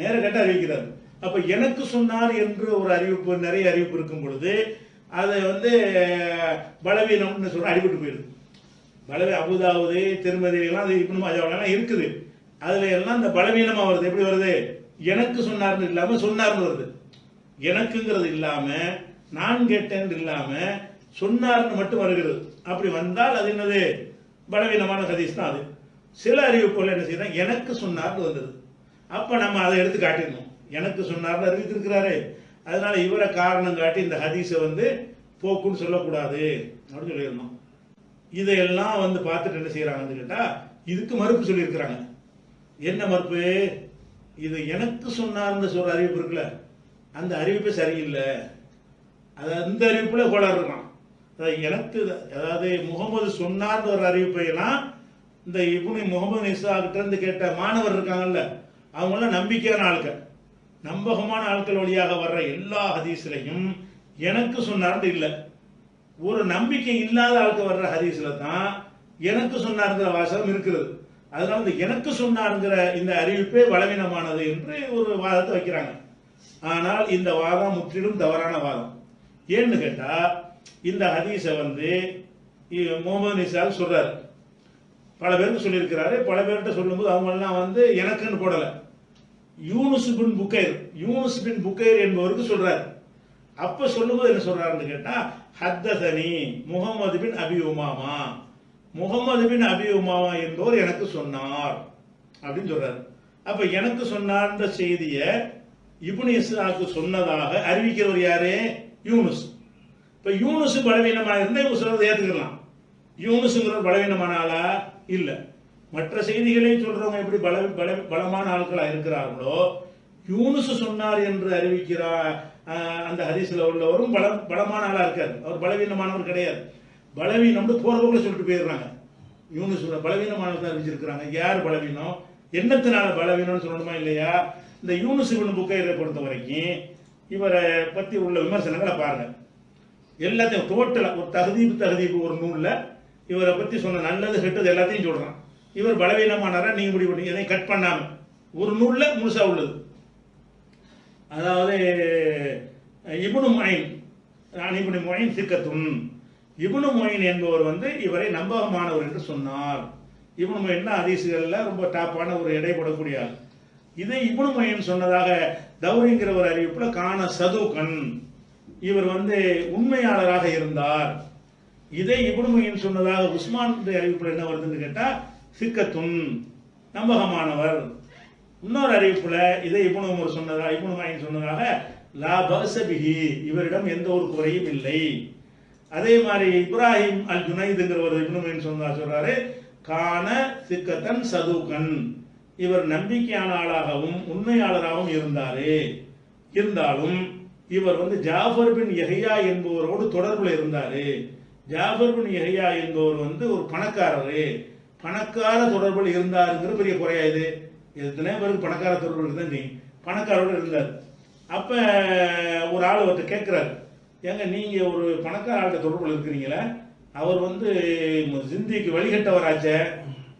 நேர கட்ட அறிவிக்கிறார். அப்ப எனக்கு சொன்னார் என்று ஒரு அறிவிப்பு, நிறைய அறிவிப்பு இருக்கும் பொழுது அதை வந்து பலவீனம்னு சொல்ற அடிபட்டு போயிடுது. அபுதாவுது, திருமதி எல்லாம் அது இப்னு மாஜாவெல்லாம் இருக்குது. அதுல எல்லாம் இந்த பலவீனமா வருது. எப்படி வருது? எனக்கு சொன்னார்னு இல்லாம சொன்னார்னு வருது. எனக்குங்கிறது இல்லாம, நான் கேட்டேன் இல்லாம சொன்னார்னு மட்டும் வருகிறது. அப்படி வந்தால் அது என்னது? பலவீனமான ஹதீஸ் தான் அது. சில அறிவிப்புகள் என்ன செய்யறாங்க, எனக்கு சொன்னார்னு வந்தது. அப்ப நம்ம அதை எடுத்து காட்டிடணும். எனக்கு சொன்னார்னு அறிவித்திருக்கிறாரு, அதனால இவரை காரணம் காட்டி இந்த ஹதீஸை வந்து போக்குன்னு சொல்லக்கூடாது அப்படின்னு சொல்லிடணும். இதையெல்லாம் வந்து பார்த்துட்டு என்ன செய்யறாங்கன்னு கேட்டா இதுக்கு மறுப்பு சொல்லியிருக்கிறாங்க. என்ன மறுப்பு? இது எனக்கு சொன்னார்னு சொல்ற அறிவிப்பு இருக்குல்ல, அந்த அறிவிப்பே சரியில்லை. அந்த அறிவிப்புல கோளாறு இருக்கான். எனக்கு, அதாவது முகமது சொன்னார்னு ஒரு அறிவிப்பையெல்லாம் இந்த இப்னு முகமது இசா கிட்ட இருந்து கேட்ட மாணவர் இருக்காங்கல்ல, அவங்களாம் நம்பிக்கையான ஆட்கள், நம்பகமான ஆட்கள் வழியாக வர்ற எல்லா ஹதீஸ்லையும் எனக்கு சொன்னார்னு இல்லை. ஒரு நம்பிக்கை இல்லாத ஆட்கள் வர்ற ஹதீஸ்ல தான் எனக்கு சொன்னார்ங்கிற வாசகம் இருக்கிறது. அதனால இந்த எனக்கு சொன்னார்ங்கிற இந்த அறிவிப்பே பலவீனமானது என்று ஒரு வாதத்தை வைக்கிறாங்க. ஆனால் இந்த வாதம் முற்றிலும் தவறான வாதம். ஏன்னு கேட்டா இந்த ஹதீஸை வந்து முகமது நிசால் சொல்றாரு, பல பேருக்கு சொல்லியிருக்கிறாரு. பல பேர்கிட்ட சொல்லும்போது அவங்க எல்லாம் வந்து எனக்குன்னு போடல, யூனுஸ் பின் புகைர் என்பவருக்கு சொல்றாரு. அப்ப சொல்லும்போது என்ன சொல்றாருன்னு கேட்டா ஹத்தசனி முகமது பின் அபி உமாமா, முகமது பின் அபி உமாமா என்பவர் எனக்கு சொன்னார் அப்படின்னு சொல்றாரு. அப்ப எனக்கு சொன்னார்ன்ற செய்திய இப்னு இஸ்ஹாக்கு சொன்னதாக அறிவிக்கிறவர் யாரு? யூனுஸ். இப்ப யூனுஸ் பலவீனமாக இருந்தா இவங்க சொல்றதை ஏத்துக்கலாம். யூனுஸ்ங்கிற பலவீனமான ஆளா இல்ல. மற்ற செய்திகளை சொல்றவங்க எப்படி பலமான ஆட்களா இருக்கிறார்களோ, யூனுஸ் சொன்னார் என்று அறிவிக்கிறார் அந்த ஹதீஸ்ல உள்ளவரும் பலமான ஆளா இருக்காரு. அவர் பலவீனமானவர் கிடையாது. பலவீனம் போறவங்களை சொல்லிட்டு போயிடுறாங்க. யூனுஸ் பலவீனமானவர் அறிவிச்சிருக்கிறாங்க. யார் பலவீனம், என்னத்தினால பலவீனம்னு சொல்லணுமா இல்லையா? இந்த யூனுஸ் இப்னு புகைரை பொறுத்த வரைக்கும் இவரை பத்தி உள்ள விமர்சனங்களை பாருங்க. எல்லாத்தையும் டோட்டலா ஒரு தகுதீப்பு ஒரு நூல்ல இவரை பத்தி சொன்ன நல்லது கெட்டது எல்லாத்தையும் சொல்றான். இவர் பலவீனமானாரா நீங்க முடிவு பண்ணி எதையும் கட் பண்ணாம ஒரு நூல்ல முழுசா உள்ளது. அதாவது இப்னு முயின் சிக்கத்துன், இப்னு முயின் என்பவர் வந்து இவரை நம்பகமானவர் என்று சொன்னார். இப்னு முயின் ஹதீஸ்கள்ல ரொம்ப டாப்பான ஒரு இடைப்படக்கூடிய ஆள். இதை இப்னு முயின் சொன்னதாக தௌரிங்கிற ஒரு அறிவிப்புல காண சதுகன், இவர் வந்து உண்மையாளராக இருந்தார். இதை இப்னு முயின் சொன்னதாக உஸ்மான் அறிவிப்புல என்ன வருதுன்னு கேட்டா சிக்கத்துன், நம்பகமானவர். இன்னொரு அறிவிப்புல இதை இப்னு முயின் சொன்னதாக லா பஅஸ பிஹி, இவரிடம் எந்த ஒரு குறையும் இல்லை. அதே மாதிரி இப்ராஹிம் அல் ஜுனைதுங்கிற ஒரு இப்னு முயின் சொல்றாரு கான சிக்கத்தன் சதுகன், இவர் நம்பிக்கையான ஆளாகவும் உண்மையாளராகவும் இருந்தாலும் இவர் வந்து ஜாஃபர் பின் யஹ்யா என்பவரோடு தொடர்புல இருந்தாரு. ஜாஃபர் பின் யஹ்யா என்பவர் வந்து ஒரு பணக்கார தொடர்பில் இருந்தாருங்கிற பெரிய குறையா இது. எத்தனை பேருக்கு பணக்கார தொடர்பு தான் செய்யும், பணக்காரோடு இருந்தார். அப்ப ஒரு ஆள் ஒருத்தர் கேட்கிறாரு, ஏங்க நீங்க ஒரு பணக்கார ஆள்கிட்ட தொடர்புல இருக்கிறீங்களே, அவர் வந்து சிந்திக்கு வழிகட்டவராச்ச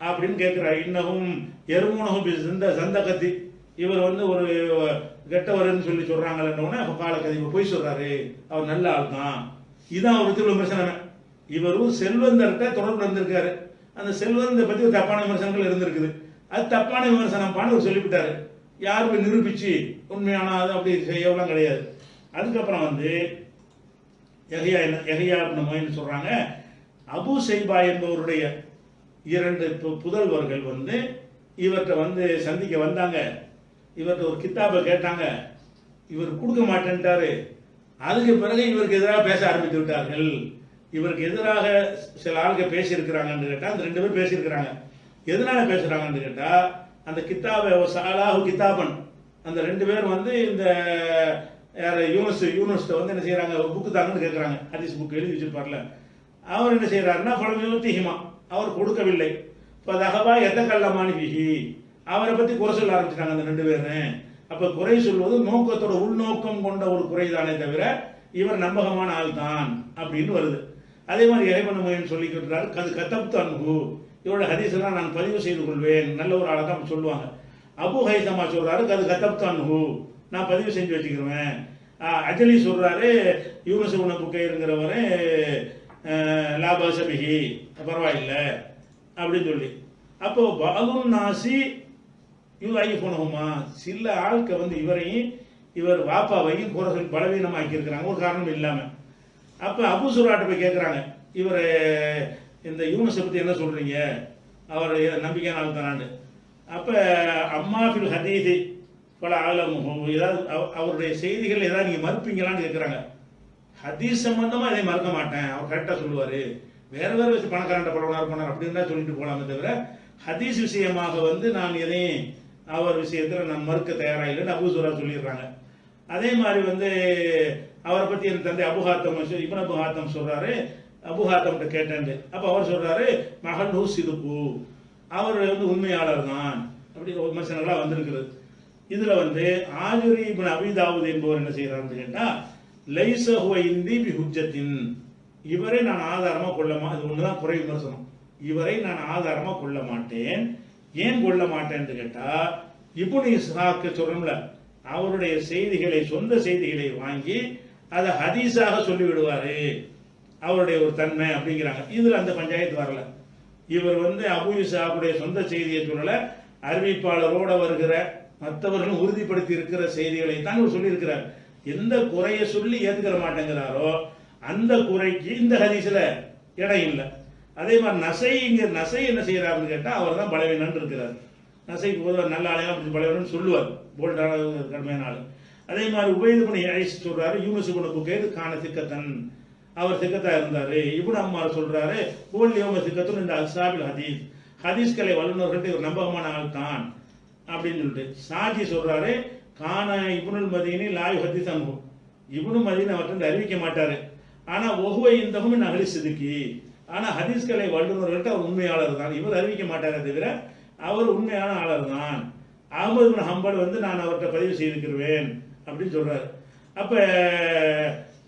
அப்படின்னு கேட்கிறார். இன்னமும் எருமூனகும் சந்தகத்தி, இவர் வந்து ஒரு கெட்டவர்னு சொல்லி சொல்றாங்கன்னு காலக்கதி போய் சொல்றாரு, அவர் நல்ல ஆள் தான். இதுதான் ஒரு விமர்சனமே. இவரும் செல்வந்தர்கிட்ட தொடர்பு இருந்திருக்காரு. அந்த செல்வந்த பத்தி ஒரு தப்பான விமர்சனங்கள் இருந்திருக்குது. அது தப்பான விமர்சனம் பான்னு சொல்லிவிட்டாரு. யாருமே நிரூபிச்சு உண்மையான அப்படி செய்யலாம் கிடையாது. அதுக்கப்புறம் வந்து யஹ்யா இப்னு முயின் சொல்றாங்க, அபு சைபா என்பவருடைய 2 புதல்வர்கள் வந்து இவர்கிட்ட வந்து சந்திக்க வந்தாங்க. இவர்கிட்ட ஒரு கித்தாபை கேட்டாங்க, இவர் கொடுக்க மாட்டேன்ட்டாரு. அதுக்கு பிறகு இவருக்கு எதிராக பேச ஆரம்பித்து விட்டார்கள். இவருக்கு எதிராக சில ஆளுங்க பேசியிருக்கிறாங்கன்னு கேட்டா அந்த 2 பேர் பேசியிருக்கிறாங்க. எதனால பேசுறாங்கன்னு கேட்டா அந்த கித்தாபை சாலாஹு கித்தாபன், அந்த 2 பேர் வந்து இந்த யூனுஸ் வந்து என்ன செய்யறாங்க, புக்கு தாங்கன்னு கேட்கறாங்க. ஹதீஸ் புக் எழுதி வச்சிருப்பார்ல, அவர் என்ன செய்யறாருன்னா பழமியுத்திஹிமா, அவர் கொடுக்கவில்லை. தகவா எத்த கல்லமானி பிஹி, அவரை பத்தி குறை சொல்ல ஆரம்பிச்சிட்டாங்க அந்த 2 பேரும். அப்ப குறை சொல்வது நோக்கத்தோட உள்நோக்கம் கொண்ட ஒரு குறைதானே தவிர இவர் நம்பகமான ஆள் தான் அப்படின்னு வருது. அதே மாதிரி இறைவன் முயன் சொல்லிக்கிறார், கதப்து அன்பு, இவரோட ஹதீஸ் எல்லாம் நான் பதிவு செய்து கொள்வேன், நல்ல ஒரு ஆளை தான் சொல்லுவாங்க. அபு ஹைதமா சொல்றாரு அது கத்தப்தான்ஹு, நான் பதிவு செஞ்சு வச்சுக்கிறேன். அஜலி சொல்றாரு யூனுஸ் இப்னு புகைருங்கிறவரு லாபாசபிஹி, பரவாயில்லை அப்படின்னு சொல்லி. அப்போ பாகுன் நாசி யுலைஃபுனஹுமா, சில ஆட்க வந்து இவரையும் இவர் வாப்பாவையும் குறைகள் பலவீனமாக்கி இருக்கிறாங்க ஒரு காரணம் இல்லாம. அப்ப அபு சுராட்ட போய் கேட்கிறாங்க, இவர் இந்த யூனுஸை பத்தி என்ன சொல்றீங்க, அவர் நம்பிக்கையான ஆள் தானான்னு. அப்ப அம்மா ஃபில் ஹதீதி பல ஆலமுஹு, ஏதாவது அவருடைய செய்திகள் ஏதாவது நீங்க மறுப்பீங்களான்னு கேட்கிறாங்க. ஹதீஸ் சம்பந்தமா இதை மறுக்க மாட்டேன், அவர் கரெக்டா சொல்லுவாரு. வேற வேற வச்சு பணக்காரண்ட பலவனார் பண்ணார் அப்படின்னு தான் சொல்லிட்டு போலாமே தவிர ஹதீஸ் விஷயமாக வந்து நான் எதையும் அவர் விஷயத்துல நான் மறுக்க தயாரா இல்லைன்னு அபு சுரா சொல்லிடுறாங்க. அதே மாதிரி வந்து அவரை பத்தி என் தந்தை அபுஹாத்தம் இப்னு அபுஹாத்தம் சொல்றாரு, அபுஹாத்தம் கேட்டேன். அப்ப அவர் சொல்றாரு மகன் சிதுப்பு, அவர் வந்து உண்மையாளர் தான் அப்படி ஒரு விமர்சனங்களா வந்திருக்கிறது. இதுல வந்து ஆஜுரி இப்னு அபி தாவூத் என்பவர் என்ன செய்யறாருன்னு கேட்டா, லைஸ ஹுவ இந்தி பி ஹுஜ்ஜத்தின், இவரை நான் ஆதாரமா கொள்ளமா, இது ஒண்ணுதான் குறை விமர்சனம், இவரை நான் ஆதாரமா கொள்ள மாட்டேன். ஏன் கொள்ள மாட்டேன்னு கேட்டா, இப்னு இஸ்ஹாக் சொல்றோம்ல, அவருடைய செய்திகளை சொந்த செய்திகளை வாங்கி அதை ஹதீஸாக சொல்லி விடுவாரு, அவருடைய ஒரு தன்மை அப்படிங்கிறாங்க. இதுல அந்த பஞ்சாயத்து வரல. இவர் வந்து அபு இஸ்ஹாக்குடைய சொந்த செய்தியை சொல்லல, அறிவிப்பாளரோட வருகிற மற்றவர்களும் உறுதிப்படுத்தி இருக்கிற செய்திகளை தான் இவர் சொல்லி இருக்கிறார். எந்த குறையை சொல்லி ஏத்துக்கிற மாட்டேங்கிறாரோ அந்த குறைக்கு இந்த ஹதீஸ்ல இடம் இல்லை. அதே மாதிரி நசை என்ன செய்யறாருன்னு கேட்டா, அவர் தான் பலவீனன் இருக்கிறார். நசைக்கு பொதுவாக நல்ல ஆளையா அப்படி பலவீனன் சொல்லுவார், போல்டான கடுமையான ஆளு. அதே மாதிரி உபைது இப்னு யைஸ் சொல்றாரு யூனுஸ் இப்னு புகைர் கான சிக்கத்தன், அவர் சிக்கத்தா இருந்தாரு. இப்னு அம்மார் சொல்றாரு போல் யோம சிக்கத்துன் இந்த அஸ்ஹாபில் ஹதீஸ், ஹதீஸ்களை வல்லுநர்கள்ட்ட இவர் நம்பகமான ஆள் தான் அப்படின்னு சொல்லிட்டு. சாஜி சொல்றாரு கான இப்னுல் மதீனி லாயு ஹதீஸ் அன்ஹு, இப்னு மதீன் அவர்கிட்ட அறிவிக்க மாட்டாரு. ஆனா ஒஹுவ இந்தஹும் நஹலி சிதுக்கி, ஆனா ஹதீஸ்களை வல்லுநர்கள்ட்ட அவர் உண்மையாளர் தான், இவர் அறிவிக்க மாட்டாரே தவிர அவர் உண்மையான ஆளர் தான். அஹ்மது இப்னு ஹம்பல் வந்து நான் அவர்கிட்ட பதிவு செய்திருக்கிறேன் அப்படின்னு சொல்றாரு. அப்ப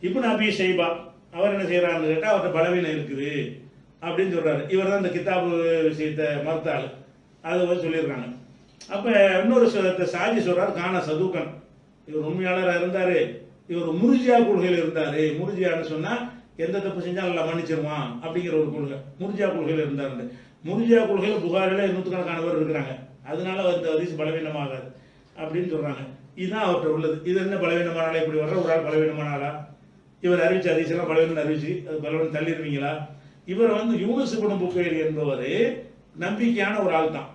இப்னு அபி ஷைபா அவர் என்ன செய்யறாருன்னு கேட்டா, அவர்கிட்ட பலவீனம் இருக்குது அப்படின்னு சொல்றாரு. இவர் தான் இந்த கிதாபு விஷயத்தை மறுத்தாள், அதை வந்து சொல்லிடுறாங்க. அப்ப இன்னொரு சாஜி சொல்றாரு கானா சதுகன், இவர் உண்மையாளராக இருந்தாரு, இவர் முர்ஜியா கொள்கையில் இருந்தாரு. முர்ஜியான்னு சொன்னா எந்த தப்பு செஞ்சாலும் நல்லா மன்னிச்சிருவான் அப்படிங்கிற ஒரு கொள்கை முர்ஜியா கொள்கையில் இருந்தாரு. முர்ஜியா கொள்கையில் புகாரில நூற்றுக்கணக்கான பேர் இருக்கிறாங்க, அதனால அந்த ஹதீஸ் பலவீனமாகாது அப்படின்னு சொல்றாங்க. இதுதான் அவர்கிட்ட உள்ளது. இது என்ன பலவீனமான ஆளா, இப்படி வர்ற ஒரு ஆள் பலவீனமான ஆளா, இவர் அறிவிச்ச ஹதீஸ் எல்லாம் பலவீனம் அறிவிச்சு அது பலவீனம் தள்ளிடுவீங்களா? இவர் வந்து யூனுஸ் இப்னு புகைர் என்பவர் நம்பிக்கையான ஒரு ஆள் தான்.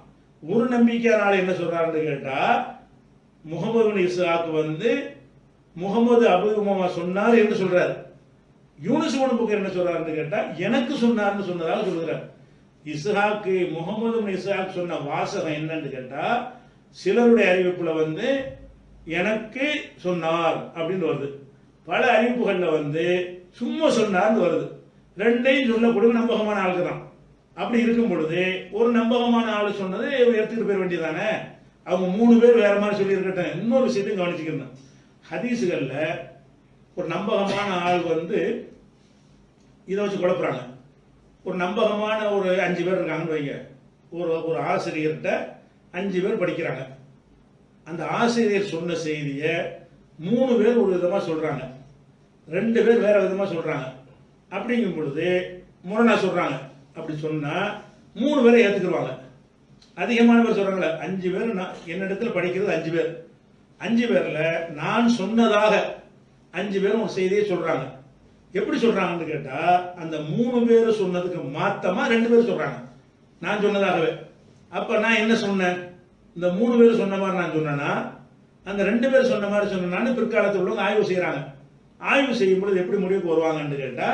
ஒரு நம்பிக்கையான ஆள் என்ன சொல்றாருன்னு கேட்டா, முகமது இப்னு இஸ்ஹாக் வந்து முகமது அபு உமாமா சொன்னார் என்று சொல்றாரு. யூனுஸ் இப்னு புகைர் என்ன சொல்றாருன்னு கேட்டா, எனக்கு சொன்னார்னு சொன்னதாக சொல்கிறார். இஸ்ஹாக்கு முகமது இப்னு இஸ்ஹாக் சொன்ன வாசகம் என்னன்னு கேட்டா, சிலருடைய அறிவிப்புல வந்து எனக்கு சொன்னார் அப்படின்னு வருது, பல அறிவிப்புகள்ல வந்து சும்மா சொன்னார்னு வருது. ரெண்டையும் சொல்லக்கூடிய நம்பகமான ஆளுக்கு தான். அப்படி இருக்கும் பொழுது ஒரு நம்பகமான ஆளு சொன்னது எடுத்துக்கிட்டு போயிட வேண்டியதானே. அவங்க 3 பேர் வேற மாதிரி சொல்லி இருக்கட்டும். இன்னொரு விஷயத்தையும் கவனிச்சுக்கணும், ஹதீஸுகள்ல ஒரு நம்பகமான ஆள் வந்து இதை வச்சு குழப்புறாங்க. ஒரு நம்பகமான ஒரு 5 பேர் இருக்காங்கன்னு வைங்க, ஒரு ஆசிரியர்கிட்ட 5 பேர் படிக்கிறாங்க. அந்த ஆசிரியர் சொன்ன செய்தியை 3 பேர் ஒரு விதமா சொல்றாங்க, 2 பேர் வேற விதமா சொல்றாங்க. அப்படிங்கும் பொழுது முரணா சொல்றாங்க. அப்படி சொன்னா 3 பேரை ஏத்துக்குருவாங்க. அதிகமான பேர் சொல்றாங்களே 5 பேர், என்னிடத்துல படிக்கிறது 5 பேர், 5 பேர்ல நான் சொன்னதாக 5 பேரும் ஒரு செய்தியை சொல்றாங்க. எப்படி சொல்றாங்கன்னு கேட்டா, அந்த 3 பேர் சொன்னதுக்கு மாத்தமா 2 பேர் சொல்றாங்க நான் சொன்னதாகவே. அப்ப நான் என்ன சொன்னேன், இந்த 3 பேர் சொன்ன மாதிரி நான் சொன்னேன்னா, அந்த 2 பேர் சொன்ன மாதிரி சொன்னேன்னு பிற்காலத்தில் உள்ளவங்க ஆய்வு செய்யறாங்க. ஆய்வு செய்யும் பொழுது எப்படி முடிவுக்கு வருவாங்கன்னு கேட்டா,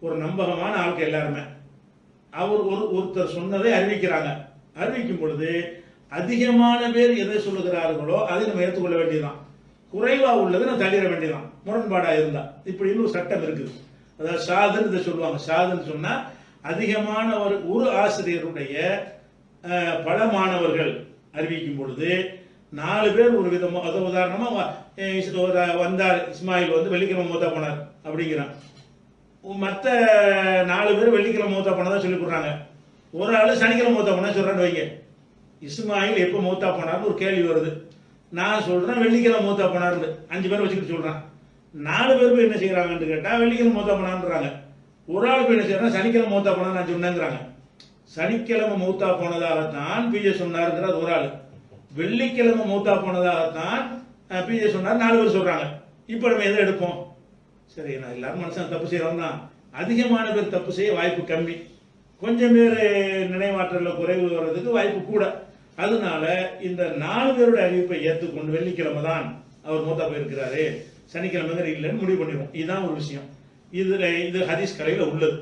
ஒரு நம்பகமான ஆளுக்கு எல்லாருமே அவர் ஒருத்தர் சொன்னதை அறிவிக்கிறாங்க. அறிவிக்கும் பொழுது அதிகமான பேர் எதை சொல்லுகிறார்களோ அதை நம்ம ஏற்றுக்கொள்ள வேண்டியதுதான், குறைவா உள்ளதை நம்ம தள்ளிட வேண்டியதான், முரண்பாடா இருந்தா. இப்படி இன்னொரு சட்டம் இருக்குது, அதாவது சாதன் இதை சொல்லுவாங்க. சாதன் சொன்னா அதிகமான ஒரு ஆசிரியருடைய பல மாணவர்கள் அறிவிக்கும் பொழுது 4 பேர் ஒரு விதமா, அது உதாரணமா வந்தார் இஸ்மாயில் வந்து வெள்ளிக்கிழமை மூத்தா போனார் அப்படிங்கிறான், மற்ற 4 பேர் வெள்ளிக்கிழமை மூத்தா போனதா சொல்லி கொடுறாங்க, ஒரு ஆளு சனிக்கிழமை மூத்தா போனா சொல்றான்னு வைங்க. இஸ்மாயில் எப்போ மூத்தா போனார்னு ஒரு கேள்வி வருது. நான் சொல்றேன் வெள்ளிக்கிழமை மூத்தா போனார்னு, 5 பேர் வச்சுக்கிட்டு சொல்றேன். 4 பேர் போய் என்ன செய்யறாங்கன்னு கேட்டா வெள்ளிக்கிழமை மூத்தா போனான்றாங்க. ஒரு ஆள் போய் என்ன செய்யறாங்க சனிக்கிழமை மூத்தா போனா நான் சொன்னேங்கிறாங்க. சனிக்கிழமை மூத்தா போனதாகத்தான் பிஜே சொன்னாருங்கிறது ஒரு ஆள், வெள்ளிக்கிழமை மூத்தா போனதாகத்தான் பிஜே சொன்னார் 4 பேர் சொல்றாங்க. இப்போ நம்ம எதை எடுப்போம்? சரி, நான் எல்லாரும் மனுஷன் தப்பு செய்யறோம் தான், அதிகமான பேர் தப்பு செய்ய வாய்ப்பு கம்மி, கொஞ்சம் பேர் நினைவாற்றல குறைவு வர்றதுக்கு வாய்ப்பு கூட. அதனால இந்த 4 பேருடைய அறிவிப்பை ஏற்றுக்கொண்டு வெள்ளிக்கிழமை தான் அவர் மூத்தா போயிருக்கிறாரு, சனிக்கிழமை இல்லைன்னு முடிவு பண்ணிடுவோம். இதுதான் ஒரு விஷயம். இது ஹதீஸ் கலையில் உள்ளது.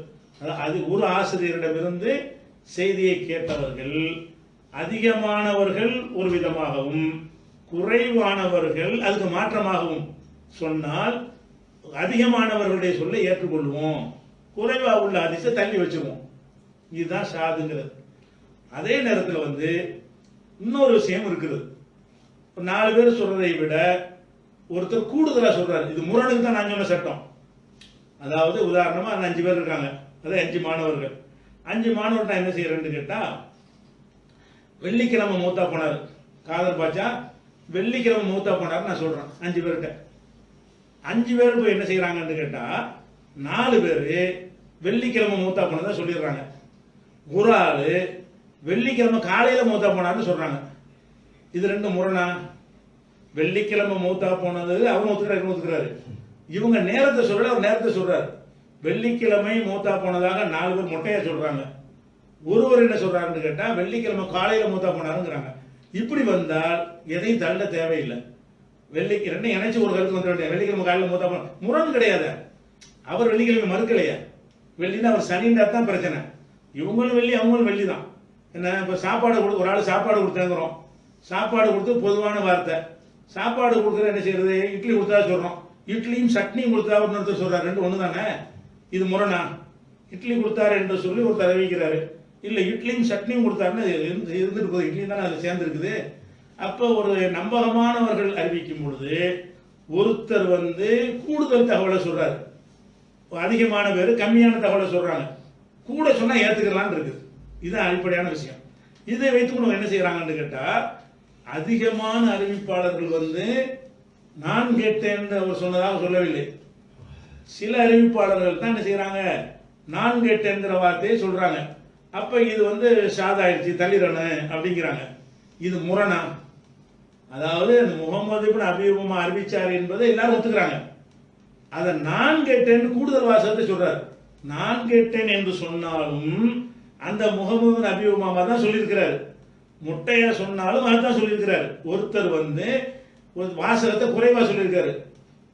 அது ஒரு ஆசிரியரிடமிருந்து செய்தியை கேட்டவர்கள் அதிகமானவர்கள் ஒரு விதமாகவும் குறைவானவர்கள் அதுக்கு மாற்றமாகவும் சொன்னால் அதிகமானவர்களுடைய சொல்லை ஏற்றுக்கொள்வோம், குறைவா உள்ள ஹதீஸை தள்ளி வச்சுருவோம். இதுதான் ஷாதுங்கிறது. அதே நேரத்தில் இன்னொரு விஷயம் இருக்குது. 4 பேர் சொல்றதை விட ஒருத்தர் கூடுதலா சொல்றாரு. இது முரணுக்கு தான் நான் சொன்ன சட்டம். அதாவது உதாரணமா 5 பேர் இருக்காங்க, அதாவது 5 மாணவர்கள். 5 மாணவர்கள் என்ன செய்யறேன்னு கேட்டா, வெள்ளிக்கிழமை மூத்தா போனார் காதர் பாட்சா, வெள்ளிக்கிழமை மூத்தா போனார் நான் சொல்றேன் 5 பேர்கிட்ட. 5 பேர் போய் என்ன செய்யறாங்கன்னு கேட்டா 4 பேர் வெள்ளிக்கிழமை மூத்தா போனதா சொல்லிடுறாங்க. ஒரு ஆளு வெள்ளிக்கிழமை காலையில மூத்தா போனார்னு சொல்றாங்க. இது ரெண்டு முரணா? வெள்ளிக்கிழமை மூத்தா போனது அவர் ஒத்துக்கிறாரு, இவங்க நேரத்தை சொல்ற, அவர் நேரத்தை சொல்றாரு. வெள்ளிக்கிழமை மூத்தா போனதாக 4 பேர் மொட்டையா சொல்றாங்க. ஒருவர் என்ன சொல்றாருன்னு கேட்டா வெள்ளிக்கிழமை காலையில மூத்தா போனாருங்கிறாங்க. இப்படி வந்தால் எதையும் தள்ள தேவையில்லை. ரெண்டையும் இணைச்சு ஒரு கருத்து வந்துட வேண்டிய. வெள்ளிக்கிழமை காலையில மூத்தா போன முரண் கிடையாது. அவர் வெள்ளிக்கிழமை மறுக்கலையா? வெள்ளினா அவர் சனின்னா தான் பிரச்சனை. இவங்களும் வெள்ளி அவங்களும் வெள்ளி தான். என்ன இப்போ சாப்பாடு கொடுத்து ஒரு ஆள் சாப்பாடு கொடுத்தாங்கிறோம், சாப்பாடு கொடுத்து பொதுவான வார்த்தை, சாப்பாடு கொடுக்குற என்ன செய்யறது, இட்லி கொடுத்தா சொல்றோம், இட்லியும் சட்னியும் கொடுத்தா ஒருத்தர் சொல்றாரு, ரெண்டு ஒன்று தானே. இது முரணா? இட்லி கொடுத்தாரு என்று சொல்லி ஒருத்தர் அறிவிக்கிறாரு, இல்லை இட்லியும் சட்னியும் கொடுத்தாருன்னு இருந்துட்டு போகுது, இட்லி தானே அதில் சேர்ந்துருக்குது. அப்போ ஒரு நம்பகமானவர்கள் அறிவிக்கும் பொழுது ஒருத்தர் கூடுதல் தகவலை சொல்றாரு, அதிகமான பேர் கம்மியான தகவலை சொல்றாங்க, கூட சொன்னா ஏத்துக்கலான்னு இருக்குது. இதுதான் அடிப்படையான விஷயம். இதை வைத்து என்ன செய்யறாங்கன்னு கேட்டா, அதிகமான அறிவிப்பாளர்கள் நான் கேட்டேன் அவர் சொன்னதாக சொல்லவில்லை. சில அறிவிப்பாளர்கள் தான் என்ன செய்யறாங்க, நான் கேட்டேங்கிற வார்த்தையை சொல்றாங்க. அப்ப இது சாதாயிடுச்சு தள்ளிடனு அப்படிங்கிறாங்க. இது முரணா? அதாவது முகமது இப்னு அபீ உமா அறிவிச்சார் என்பதை எல்லாரும் ஒத்துக்கிறாங்க. அதை நான் கேட்டேன் கூடுதல் வாசகத்தை சொல்றாரு. நான் கேட்டேன் என்று சொன்னாலும் அந்த முகமது அபீ உமாமா தான் சொல்லியிருக்கிறாரு, முட்டையா சொன்னாலும் அதுதான் சொல்லியிருக்கிறாரு. ஒருத்தர் வாசகத்தை குறைவா சொல்லியிருக்காரு,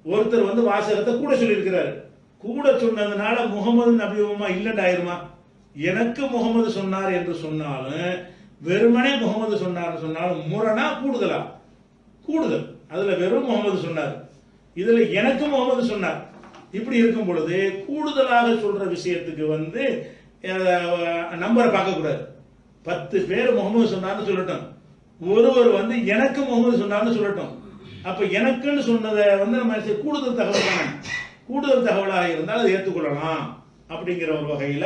ஒருத்தர் வாசகத்தை கூட சொல்லியிருக்கிறாரு. கூட சொன்னதுனால முகமது நபி உமா இல்லைன்னு ஆயிருமா? எனக்கு முகமது சொன்னார் என்று சொன்னாலும் வெறுமனே முகமது சொன்னார் சொன்னாலும் முரணா கூடுதலா? கூடுதல். அதுல வெறும் முகமது சொன்னார், இதுல எனக்கு முகமது சொன்னார். இப்படி இருக்கும் பொழுது கூடுதலாக சொல்ற விஷயத்துக்கு நம்பரை பார்க்க கூடாது. 10 பேர் முகமது சொன்னார்னு சொல்லட்டும், ஒருவர் எனக்கு முகமது சொன்னார்னு சொல்லட்டும். அப்ப எனக்குன்னு சொன்னதை நம்ம கூடுதல் தகவல் தானே, கூடுதல் தகவலாக இருந்தால் அதை ஏற்றுக்கொள்ளலாம். அப்படிங்கிற ஒரு வகையில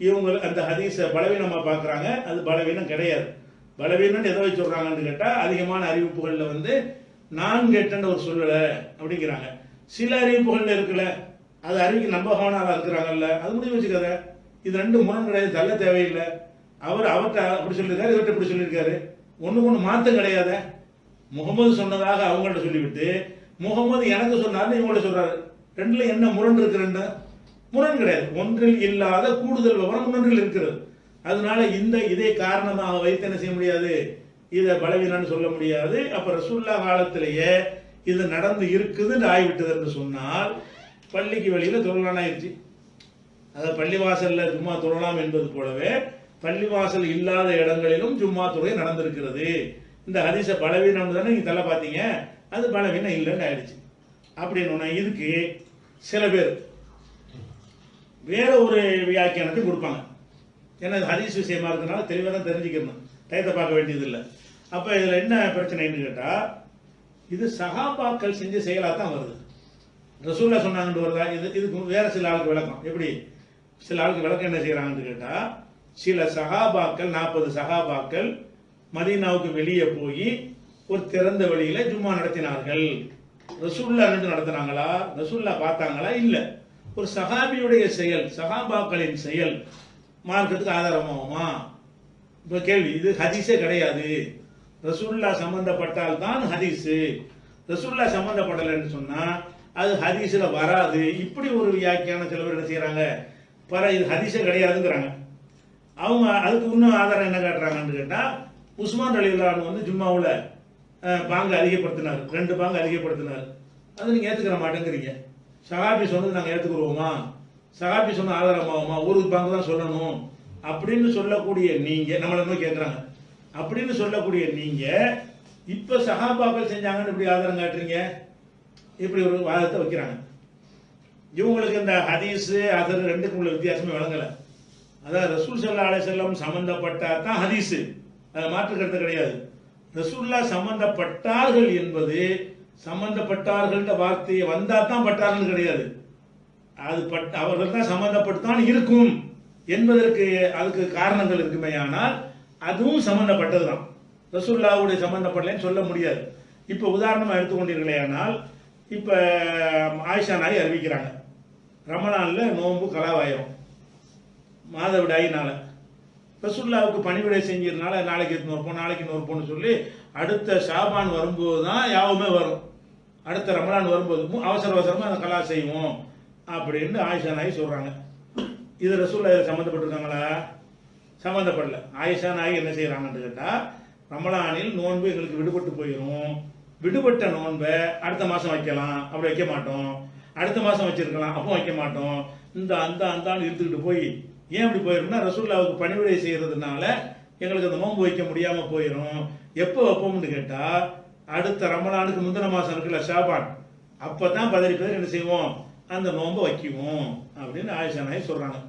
இவங்க அந்த ஹதீஸை பலவீனமா பார்க்கறாங்க. அது பலவீனம் கிடையாது. பலவீனம் எதை வச்சு சொல்றாங்கன்னு கேட்டா, அதிகமான அறிவிப்புகள்ல நான் கேட்டேன்னு ஒரு சொல்லல அப்படிங்கிறாங்க. சில அறிவிப்புகள்ல இருக்குல்ல, அது அறிவிக்க நம்பகமான இருக்கிறாங்கல்ல, அது முடிவு வச்சுக்காத. இது ரெண்டு முரண் கிடையாது, தள்ள தேவையில்லை. அவர்கிட்ட அப்படி சொல்லியிருக்காரு, இவர்கிட்ட இப்படி சொல்லியிருக்காரு, ஒண்ணு மாத்தம் கிடையாது. முகமது சொன்னதாக அவங்கள்ட்ட சொல்லிவிட்டு முகமது எனக்கு சொன்னார்னு இவங்கள்ட்ட சொல்றாரு. ரெண்டுல என்ன முரண் இருக்கு? ரெண்டு முரண் கிடையாது. ஒன்றில் இல்லாத கூடுதல் விவரம் ஒன்றில் இருக்கிறது. அதனால இதை காரணமாக வைத்து என்ன செய்ய முடியாது, இதை பலவீனம்னு சொல்ல முடியாது. அப்ப ரசூலுல்லாஹ் காலத்திலேயே இது நடந்து இருக்குதுன்னு ஆகிவிட்டது என்று சொன்னால் பள்ளிக்கு வெளியில தொழலாம் ஆயிடுச்சு. அதாவது பள்ளிவாசல்ல ஜும்மா தொழலாம் என்பது போலவே பள்ளிவாசல் இல்லாத இடங்களிலும் ஜும்மா தொழுகை நடந்திருக்கிறது. இந்த ஹதீஸ பலவீனம் தானே நீங்க தலை பார்த்தீங்க, அது பலவீனம் இல்லைன்னு ஆயிடுச்சு. அப்படின்னு இதுக்கு சில பேர் வேற ஒரு வியாக்கியானத்தை கொடுப்பாங்க. ஏன்னா ஹதீஸ் விஷயமா இருக்கிறதுனால தெளிவாக தான் தெரிஞ்சுக்கணும், டயத்தை பார்க்க வேண்டியது இல்லை. அப்ப இதுல என்ன பிரச்சனைன்னு கேட்டா, இது சஹாபாக்கள் செஞ்ச செயலாக தான் வருது. ரசூல்லா சொன்னாங்கன்னு வருதா? இதுக்கு வேற சில ஆளுக்கு விளக்கம். எப்படி சில ஆளுக்கு விளக்கம் என்ன செய்யறாங்கன்னு கேட்டா, சில சஹாபாக்கள் 40 சஹாபாக்கள் மதீனாவுக்கு வெளியே போய் ஒரு திறந்த வழியில ஜும்மா நடத்தினார்கள். ரசூல்லா நின்று நடத்தினாங்களா? ரசூல்லா பார்த்தாங்களா? இல்ல. ஒரு சஹாபியுடைய செயல், சஹாபாக்களின் செயல் மார்க்கத்துக்கு ஆதாரமாகுமா? இப்ப கேள்வி, இது ஹதீஸே கிடையாது. ரசூல்லா சம்பந்தப்பட்டால் தான் ஹதீஸு. ரசூல்லா சம்பந்தப்படலைன்னு சொன்னா அது ஹதீஸ்ல வராது. இப்படி ஒரு வியாக்கியான சில பேர் என்ன செய்யறாங்க, இது ஹதீஸே கிடையாதுங்கிறாங்க. அவங்க அதுக்கு இன்னும் ஆதாரம் என்ன காட்டுறாங்கன்னு கேட்டா, உஸ்மான் ரலியல்லாஹு அன்ஹு வந்து ஜும்மாவுல பாங்க அதிகப்படுத்தினார், 2 பாங்க அதிகப்படுத்தினார். அது நீங்க ஏத்துக்கிற மாட்டேங்கிறீங்க. சஹாபி சொன்னது நாங்க ஏத்துக்குருவோமா? சஹாபி சொன்ன ஆதாரமாகுமா? ஒரு பாங்க தான் சொல்லணும் அப்படின்னு சொல்லக்கூடிய நீங்க, நம்மள என்ன கேட்கறாங்க, அப்படின்னு சொல்லக்கூடிய நீங்க இப்ப சஹாபாக்கள் செஞ்சாங்கன்னு இப்படி ஆதாரம் காட்டுறீங்க? இப்படி ஒரு வாதத்தை வைக்கிறாங்க. இவங்களுக்கு இந்த ஹதீஸ் அதர் ரெண்டுக்கும் உள்ள வித்தியாசமே வழங்கல. அதாவது ரசூல் ஸல்லல்லாஹு அலைஹி வஸல்லம் சம்பந்தப்பட்டா தான் ஹதீஸ், அதை மாற்று கருத்து கிடையாது. ரசூல்லா சம்பந்தப்பட்டார்கள் என்பது சம்பந்தப்பட்டார்கள் வார்த்தையை வந்தா தான் பட்டார்கள் கிடையாது. அது அவர்கள் தான் சம்பந்தப்பட்டுத்தான் இருக்கும் என்பதற்கு அதுக்கு காரணங்கள் இருக்குமே. ஆனால் அதுவும் சம்பந்தப்பட்டதுதான். ரசூல்லாவுடைய சம்பந்தப்படலன்னு சொல்ல முடியாது. இப்ப உதாரணமா எடுத்துக்கொண்டீர்களே, ஆனால் இப்ப ஆயிஷா நாய் அறிவிக்கிறாங்க, ரமலான்ல நோன்பு கலாவாயிரும் மாதவிடாயினால. ரசூல்லாவுக்கு பணிவிடை செஞ்சதுனால நாளைக்கு நோற்போம் நாளைக்கு நோற்போம்னு சொல்லி அடுத்த ஷாபான் வரும்போது தான் யாவுமே வரும். அடுத்த ரமலான் வரும்போது அவசர அவசரமா அந்த கலா செய்வோம் அப்படின்னு ஆயிஷா நாய் சொல்றாங்க. இது ரசூல்லா சம்மந்தப்பட்டிருக்காங்களா? சம்மந்தப்படல. ஆயிஷா நாய் என்ன செய்யறாங்கன்னு கேட்டா, ரமலானில் நோன்பு எங்களுக்கு விடுபட்டு போயிடும், விடுபட்ட நோன்பை அடுத்த மாசம் வைக்கலாம், அப்படி வைக்க மாட்டோம். அடுத்த மாசம் வச்சிருக்கலாம், அப்போ வைக்க மாட்டோம். இந்த அந்த இழுத்துக்கிட்டு போய் ஏன் அப்படி போயிரும்னா, ரசூல்லாவுக்கு பணிவிடை செய்யறதுனால எங்களுக்கு அந்த நோன்பு வைக்க முடியாம போயிடும். எப்போ வைப்போம்னு கேட்டா, அடுத்த ரமலானுக்கு முந்தின மாசம் இருக்குல்ல ஷாபான், அப்பதான் பதறி என்ன செய்வோம், அந்த நோன்பை வைக்குவோம் அப்படின்னு ஆயிஷா நாய் சொல்றாங்க.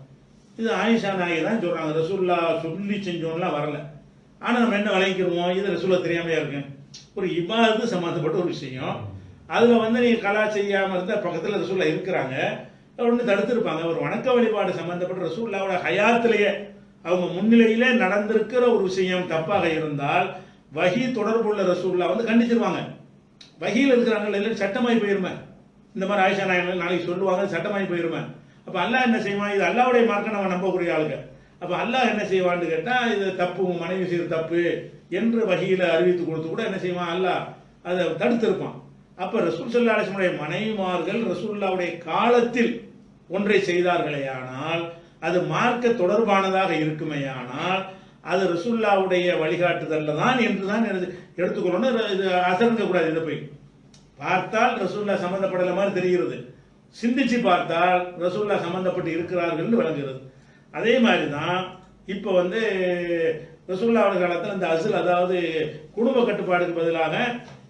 இது ஆயிஷா நாய் தான் சொல்றாங்க, ரசூல்லா சொல்லி செஞ்சோம்லாம் வரல. ஆனா நம்ம என்ன விளங்கிக்கிறோம், இது ரசூல்லா தெரியாமையா இருக்கு. ஒரு இபாதத்து சம்பந்தப்பட்ட ஒரு விஷயம், அதுல வந்து நீங்க கலா செய்யாம இருந்தா பக்கத்துல ரசூல்லா இருக்கிறாங்க, ஒன்று தடுத்திருப்பாங்க. ஒரு வணக்க வழிபாடு சம்பந்தப்பட்ட ரசூல்லாவோட ஹயாத்திலேயே அவங்க முன்னிலையிலே நடந்திருக்கிற ஒரு விஷயம் தப்பாக இருந்தால் வஹி தொடர்புள்ள ரசூல்லா வந்து கண்டிச்சிருவாங்க. வஹியில் இருக்கிறாங்க இல்லை சட்டமாய் போயிருமே. இந்த மாதிரி ஆயிஷா நாயகர்கள் நாளைக்கு சொல்லுவாங்க, சட்டமாய் போயிருமே. அப்ப அல்லாஹ் என்ன செய்வான், இது அல்லாஹ்வுடைய மார்க்கம் நம்ம நம்பக்கூடிய ஆளுங்க. அப்ப அல்லாஹ் என்ன செய்வான்னு கேட்டா, இது தப்பு, உங்க மனைவி செய்யற தப்பு என்று வஹியில அறிவித்து கொடுத்து கூட என்ன செய்வான், அல்லாஹ் அதை தடுத்திருப்பான். அப்ப ரசூல் ஸல்லல்லாஹு அலைஹி வஸல்லம் மனைவிமார்கள் ரசூலுல்லாஹ்வுடைய காலத்தில் ஒன்றை செய்தார்களேயானால், அது மார்க்க தொடர்பானதாக இருக்குமேயானால், அது ரசூலுல்லாஹ்வுடைய வழிகாட்டுதல்ல தான் என்றுதான் எடுத்துக்கொள்ளணும். இது அசர்ங்க கூடாது. இதை போய் பார்த்தால் ரசூலுல்லாஹ் சம்பந்தப்படல மாதிரி தெரிகிறது, சிந்திச்சு பார்த்தால் ரசூலுல்லாஹ் சம்பந்தப்பட்டு இருக்கிறார்கள் விளங்குகிறது. அதே மாதிரி தான் இப்போ வந்து ரசூலுல்லாஹ் காலத்தில் இந்த அஸ்ல், அதாவது குடும்ப கட்டுப்பாடுக்கு பதிலாக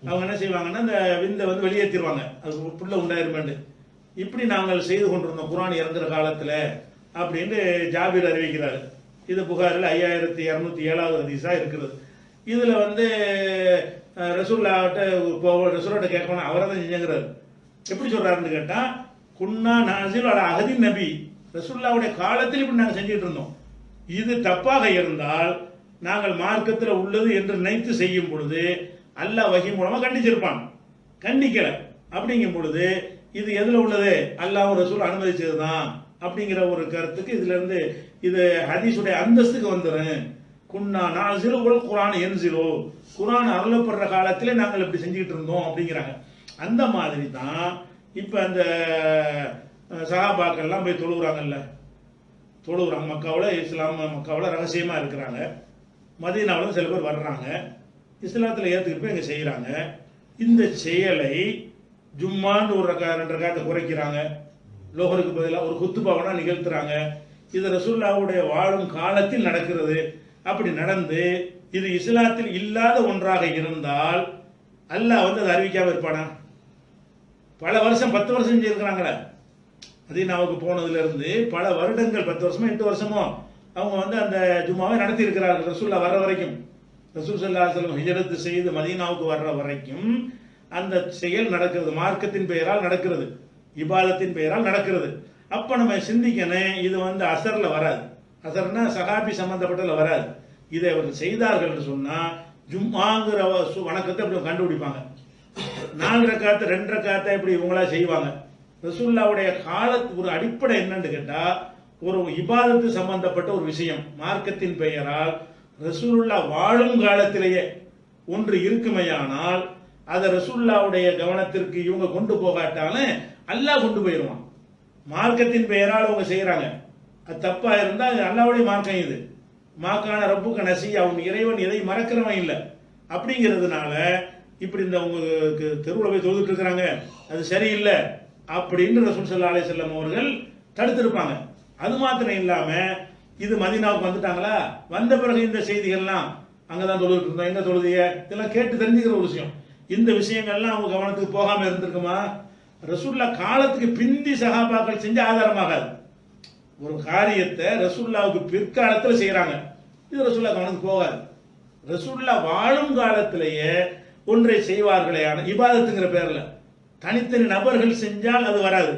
அவங்க என்ன செய்வாங்கன்னா, இந்த விந்தை வந்து வெளியேற்றிடுவாங்க, அது புள்ள உண்டாயிருமேண்டு. இப்படி நாங்கள் செய்து கொண்டிருந்தோம் குர்ஆன் இறங்குற காலத்தில் அப்படின்னு ஜாபீர் அறிவிக்கிறார். இது புகாரில் 5207வது ஹதீஸா இருக்கிறது. இதுல வந்து ரசூல்லாட்ட கேட்கணும், அவரை தான் செஞ்சுங்கிறாரு. எப்படி சொல்றாருன்னு கேட்டா, குன்னா நாசில் அல அஹதி நபி, ரசூலுல்லாஹ்வுடைய காலத்தில் இப்படி நாங்கள் செஞ்சுட்டு இருந்தோம். இது தப்பாக இருந்தால் நாங்கள் மார்க்கத்தில் உள்ளது என்று நினைத்து செய்யும் பொழுது அல்லாஹ் வஹி மூலமா கண்டிச்சிருப்பான். கண்டிக்கல. அப்படிங்கும் பொழுது இது எதுல உள்ளது, அல்லாஹ் ரசூல் அனுமதிச்சதுதான் அப்படிங்கிற ஒரு கருத்துக்கு இதுல இருந்து இது ஹதீஸுடைய அந்தஸ்துக்கு வந்துடும். குன்னா நாசிலு குர்ஆன் யன்சிலு, குர்ஆன் அருளப்படுற காலத்திலே நாங்கள் இப்படி செஞ்சுக்கிட்டு இருந்தோம் அப்படிங்கிறாங்க. அந்த மாதிரி தான் இப்ப அந்த சஹாபாக்கள்லாம் போய் தொழுகிறாங்கல்ல, தொழுகிறாங்க மக்காவில், இஸ்லாம் மக்காவில் ரகசியமா இருக்கிறாங்க. மதீனாவில் சில பேர் வர்றாங்க, இஸ்லாத்தில் ஏற்றுக்கிட்டு போய் இங்கே செய்கிறாங்க. இந்த செயலை ஜும்மான்னு ஒரு 2 ரக்காத்தை குறைக்கிறாங்க, லோகருக்கு பதிலாக ஒரு குத்துபாவனா நிகழ்த்துறாங்க. இது ரசூலுல்லாஹ்வுடைய வாழும் காலத்தில் நடக்கிறது. அப்படி நடந்து இது இஸ்லாத்தில் இல்லாத ஒன்றாக இருந்தால் அல்லாஹ் வந்து அதை அறிவிக்காம இருப்பானா? பல வருஷம் 10 வருஷம் செஞ்சிருக்கிறாங்களே, மதீனாவுக்கு போனதுல இருந்து பல வருடங்கள், 10 வருஷமோ 8 வருஷமோ அவங்க வந்து அந்த ஜும்மாவை நடத்தி இருக்கிறார்கள். ரசூலுல்லாஹ் வர்ற வரைக்கும், ரசூல் ஸல்லல்லாஹு அலைஹி வஸல்லம் ஹிஜ்ரத் செய்து மதீனாவுக்கு வர்ற வரைக்கும் அந்த செயல் நடக்கிறது, மார்க்கத்தின் பெயரால் நடக்கிறது, இபாதத்தின் பெயரால் நடக்கிறது. அப்ப நம்ம சிந்திக்கணும், இது வந்து அசர்ல வராது. அசர்னா சஹாபி சம்பந்தப்பட்டதுல வராது. இதை அவர்கள் செய்தார்கள் என்று சொன்னா ஜும்மாங்கிற வணக்கத்தை அப்படி கண்டுபிடிப்பாங்க. 4 ரக்காத்து 2 ரக்காத்தை இப்படி இவங்களா செய்வாங்க. ரசூலுல்லாவுடைய காலத்து ஒரு அடிப்படை என்னன்னு கேட்டா, ஒரு இபாதத்து சம்பந்தப்பட்ட ஒரு விஷயம் மார்க்கத்தின் பெயரால் ரசூலுல்லா வாழும் காலத்திலேயே ஒன்று இருக்குமையானால் அதை ரசூலுல்லாவுடைய கவனத்திற்கு இவங்க கொண்டு போகாட்டாலும் அல்லாஹ் கொண்டு போயிடுவான். மார்க்கத்தின் பெயரால் அவங்க செய்யறாங்க, அது தப்பா இருந்தா அல்லாஹ்வுடைய மார்க்கம் இது. மாக்கான ரப்புக்க நசி, அவன் இறைவன் எதை மறக்கிறவன் இல்லை. அப்படிங்கிறதுனால இப்படி இந்த உங்களுக்கு தெருவில் போய் தொழுதுட்டு இருக்கிறாங்க, அது சரியில்லை அப்படின்னு ரசூல் ஸல்லல்லாஹு அலைஹி வஸல்லம் அவர்கள் தடுத்திருப்பாங்க. அது மாத்திரம் இல்லாம இது மதீனாவுக்கு வந்துட்டாங்களா, வந்த பிறகு இந்த செய்திகள்லாம் அங்கதான் தொழுதுட்டு இருந்தோம், எங்க தொழுதிய, இதெல்லாம் கேட்டு தெரிஞ்சுக்கிற ஒரு விஷயம். இந்த விஷயங்கள்லாம் அவங்க கவனத்துக்கு போகாம இருந்திருக்குமா? ரசூல்லா காலத்துக்கு பிந்தி சஹாபாக்கள் செஞ்ச ஆதாரமாகாது. ஒரு காரியத்தை ரசூல்லாவுக்கு பிற்காலத்தில் செய்யறாங்க, இது ரசூல்லா கவனத்துக்கு போகாது. ரசூல்லா வாழும் காலத்திலேயே ஒன்றை செய்வார்களே, இபாதத்துங்கிற பேர்ல தனித்தனி நபர்கள் செஞ்சால் அது வராது.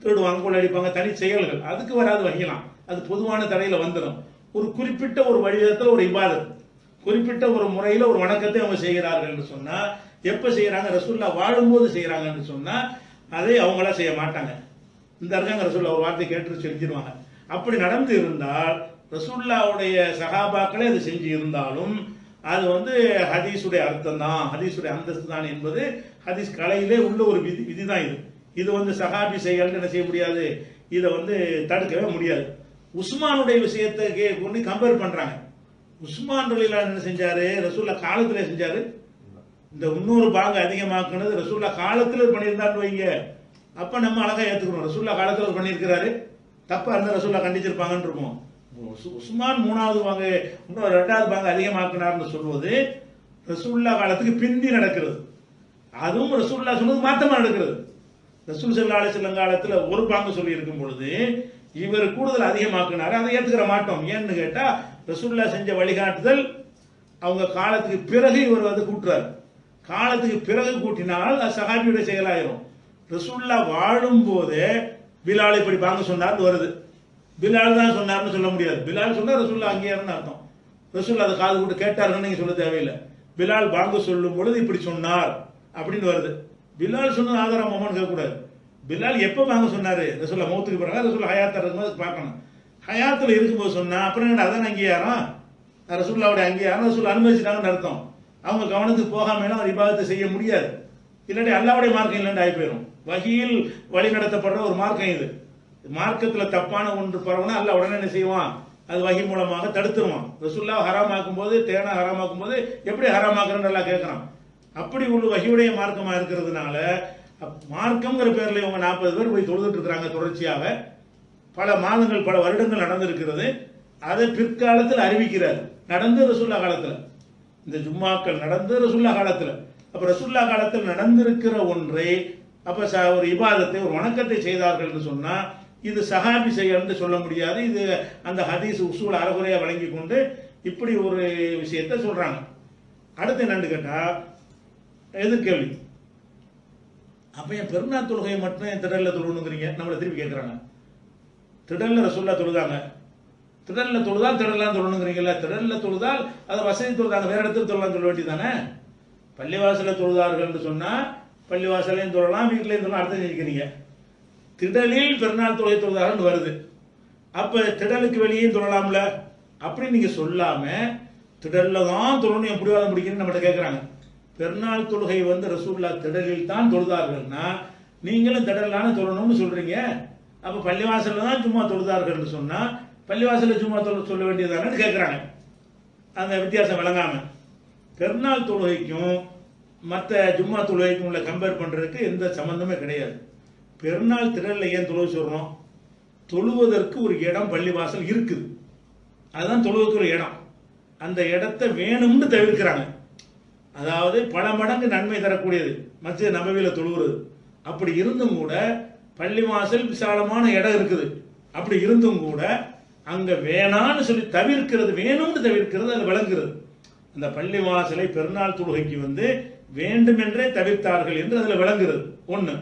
திருடுவாங்க, கொள்ளடிப்பாங்க, தனி செயல்கள், அதுக்கு வராது வகையலாம், அது பொதுவான தடையில வந்துடும். ஒரு குறிப்பிட்ட ஒரு வடிவத்தில் ஒரு இபாதத், குறிப்பிட்ட ஒரு முறையில் ஒரு வணக்கத்தை அவங்க செய்கிறார்கள் என்று சொன்னா, எப்ப செய்யறாங்க? ரசூல்லா வாழும்போது செய்யறாங்கன்னு சொன்னா அதை அவங்களா செய்ய மாட்டாங்க. இந்த இருக்காங்க ரசூல்லா ஒரு வார்த்தை கேட்டு செஞ்சிருவாங்க. அப்படி நடந்து இருந்தால் ரசூல்லாவுடைய சஹாபாக்களே அது செஞ்சு இருந்தாலும் அது வந்து ஹதீஸுடைய அர்த்தம் தான், ஹதீஸுடைய அந்தஸ்து தான் என்பது ஹதீஸ் கலையிலே உள்ள ஒரு விதி தான் இது. இது வந்து சஹாபி செயல் என்ன செய்ய முடியாது, இதை வந்து தடுக்கவே முடியாது. உஸ்மானுடைய விஷயத்தை கொண்டு கம்பேர் பண்றாங்க. உஸ்மான் ரலியல்லாஹு என்ன செஞ்சாரு, ரசூல்லா காலத்துல செஞ்சாரு. இந்த 300 பாங்க அதிகமாக்குனது ரசூல்லா காலத்துல பண்ணியிருந்தான்னு வைங்க, அப்ப நம்ம அழகா ஏத்துக்கிறோம். ரசூல்லா காலத்துல பண்ணியிருக்கிறாரு, தப்பா இருந்தா ரசூல்லா கண்டிச்சிருப்பாங்கன்னு இருக்கும். உஸ்மான் 3வது பாங்க, இன்னொரு 2வது பாங்க அதிகமாக்குனார்னு சொல்வது ரசூல்லா காலத்துக்கு பிந்தி நடக்கிறது. அதுவும் ரசூல்லா சொன்னது மாத்தமா நடக்கிறது. ரசூல் ஸல்லல்லாஹு அலைஹி வஸல்லம் காலத்துல ஒரு பாங்க சொல்லி இருக்கும் பொழுது இவர் கூடுதல் அதிகமாக்குனாரு, அதை ஏத்துக்கிற மாட்டோம். ஏன்னு கேட்டா ரசூல்லா செஞ்ச வழிகாட்டுதல் அவங்க காலத்துக்கு பிறகு இவர் வந்து கூட்டுறாரு. காலத்துக்கு பிறகு கூட்டினால் அது சஹாபியுடைய செயலாயிரும். ரசூல்லா வாழும் போதே பிலால் இப்படி பாங்க சொன்னார்னு வருது, பிலால் தான் சொன்னார்னு சொல்ல முடியாது. பிலால் சொன்னா ரசூல்லா அங்கேயாருன்னு அர்த்தம். ரசூல்லா அதை காது கூட்டு கேட்டாருன்னு நீங்க சொல்ல தேவையில்லை. பிலால் பாங்க சொல்லும் பொழுது இப்படி சொன்னார் அப்படின்னு வருது. பிலால் சொன்னது ஆதாரம் மோமன் கேட்கக்கூடாது. பிலால் எப்ப பாங்க சொன்னாரு? ரசூல்லா மௌத்துக்கு பிறகு, ரசூல்லா ஹயாத்தா இருக்கும்போது பார்க்கணும். ஹயாத்துல இருக்கும்போது சொன்னா அப்புறம் என்ன, அதான் அங்கீகாரம், ரசூல்லாவுடைய அங்கீகாரம், ரசூல் அனுமதிச்சிட்டாங்கன்னு அர்த்தம். அவங்க கவனத்துக்கு போகாம அவர் இபாதத்தை செய்ய முடியாது. இல்லாட்டி அல்லாவுடைய மார்க்கம் இல்லைன்னு ஆகி போயிடும். வகையில் வழி நடத்தப்படுற ஒரு மார்க்கம் இது. மார்க்கத்துல தப்பான ஒன்று பரவனா அல்ல உடனே என்ன செய்வான், அது வகை மூலமாக தடுத்துருவான். ரசூல்லா ஹராமாக்கும் போது, தேனா ஹராமாக்கும் போது எப்படி ஹராமாக்குறன்னு எல்லாம் கேட்கறான். அப்படி உள்ள வகையுடைய மார்க்கமா இருக்கிறதுனால மார்க்கம்ங்கிற பேர்ல இவங்க 40 பேர் போய் தொழுதுட்டு இருக்கிறாங்க தொடர்ச்சியாக. பல மாதங்கள் பல வருடங்கள் நடந்திருக்கிறது. அதை பிற்காலத்தில் அறிவிக்கிறார், நடந்து ரசூல்லா காலத்துல, இந்த ஜும்மாக்கள் நடந்து ரசூல்லா காலத்துல. அப்ப ரசூல்லா காலத்தில் நடந்திருக்கிற ஒன்றை அப்ப ஒரு இபாதத்தை ஒரு வணக்கத்தை செய்தார்கள் என்று சொன்னா இது சஹாபி செயல்னு சொல்ல முடியாது. இது அந்த ஹதீஸ் உசூல் அறகுறையா வழங்கி கொண்டு இப்படி ஒரு விஷயத்தை சொல்றாங்க. அடுத்து என்னன்னு கேட்டா எதிர்கேள்வி, அப்ப என் பெருநாள் தொழுகையை மட்டும் என் திடல்ல தொழுணுங்கிறீங்க, நம்மளை திருப்பி கேட்கிறாங்க. திடல்ல ரசூல்லா தொழுதாங்க, திடல்ல தொழுதால் திடல்லாம் தொழணுங்கிறீங்கல்ல, திடல்ல தொழுதால் அதை வசதி தொழுதாங்க, வேற இடத்துல தொழலாம் சொல்ல வேண்டியதானே. பள்ளிவாசல தொழுதார்கள் சொன்னா பள்ளிவாசலையும் தொழலாம், வீட்டிலையும் தொழலாம், அர்த்தம் செஞ்சுக்கிறீங்க. திடலில் பெருநாள் தொழுகை தொழுதார்கள் வருது, அப்ப திடலுக்கு வெளியே தொழலாம்ல, அப்படி நீங்க சொல்லாம திடல்ல தான் தொழணும் எப்படி வாத முடிக்கணும்னு நம்மகிட்ட கேட்கிறாங்க. பெருநாள் தொழுகை வந்து ரசூல்லா திடலில் தான் தொழுதார்கள்னா நீங்களும் திடலான தொழணும்னு சொல்றீங்க. அப்ப பள்ளிவாசல்ல தான் சும்மா தொழுதார்கள் சொன்னா பள்ளிவாசல்ல சும்மா சொல்ல வேண்டியதானு கேட்கிறாங்க. அந்த வித்தியாசம் விளங்காம பெருநாள் தொழுகைக்கும் மற்ற ஜும்மா தொழுகைக்கும் உள்ள கம்பேர் பண்றதுக்கு எந்த சம்பந்தமே கிடையாது. பெருநாள் திடல்ல ஏன் தொழுகை சொல்றோம், தொழுவதற்கு ஒரு இடம் பள்ளிவாசல் இருக்குது, அதுதான் தொழுவதற்கு ஒரு இடம். அந்த இடத்தை வேணும்னு தவிர்க்கிறாங்க. அதாவது பல மடங்கு நன்மை தரக்கூடியது மஸ்ஜித் நபவியில தொழுகிறது. அப்படி இருந்தும் கூட பள்ளிவாசல் விசாலமான இடம் இருக்குது, அப்படி இருந்தும் கூட அங்க வேணான்னு சொல்லி தவிர்க்கிறது, வேணும்னு தவிர்க்கிறது அது விளங்குகிறது. அந்த பள்ளிவாசலை பெருநாள் தொழுகைக்கு வந்து வேண்டுமென்றே தவிர்த்தார்கள் என்று அதுல விளங்குகிறது. ஒண்ணு.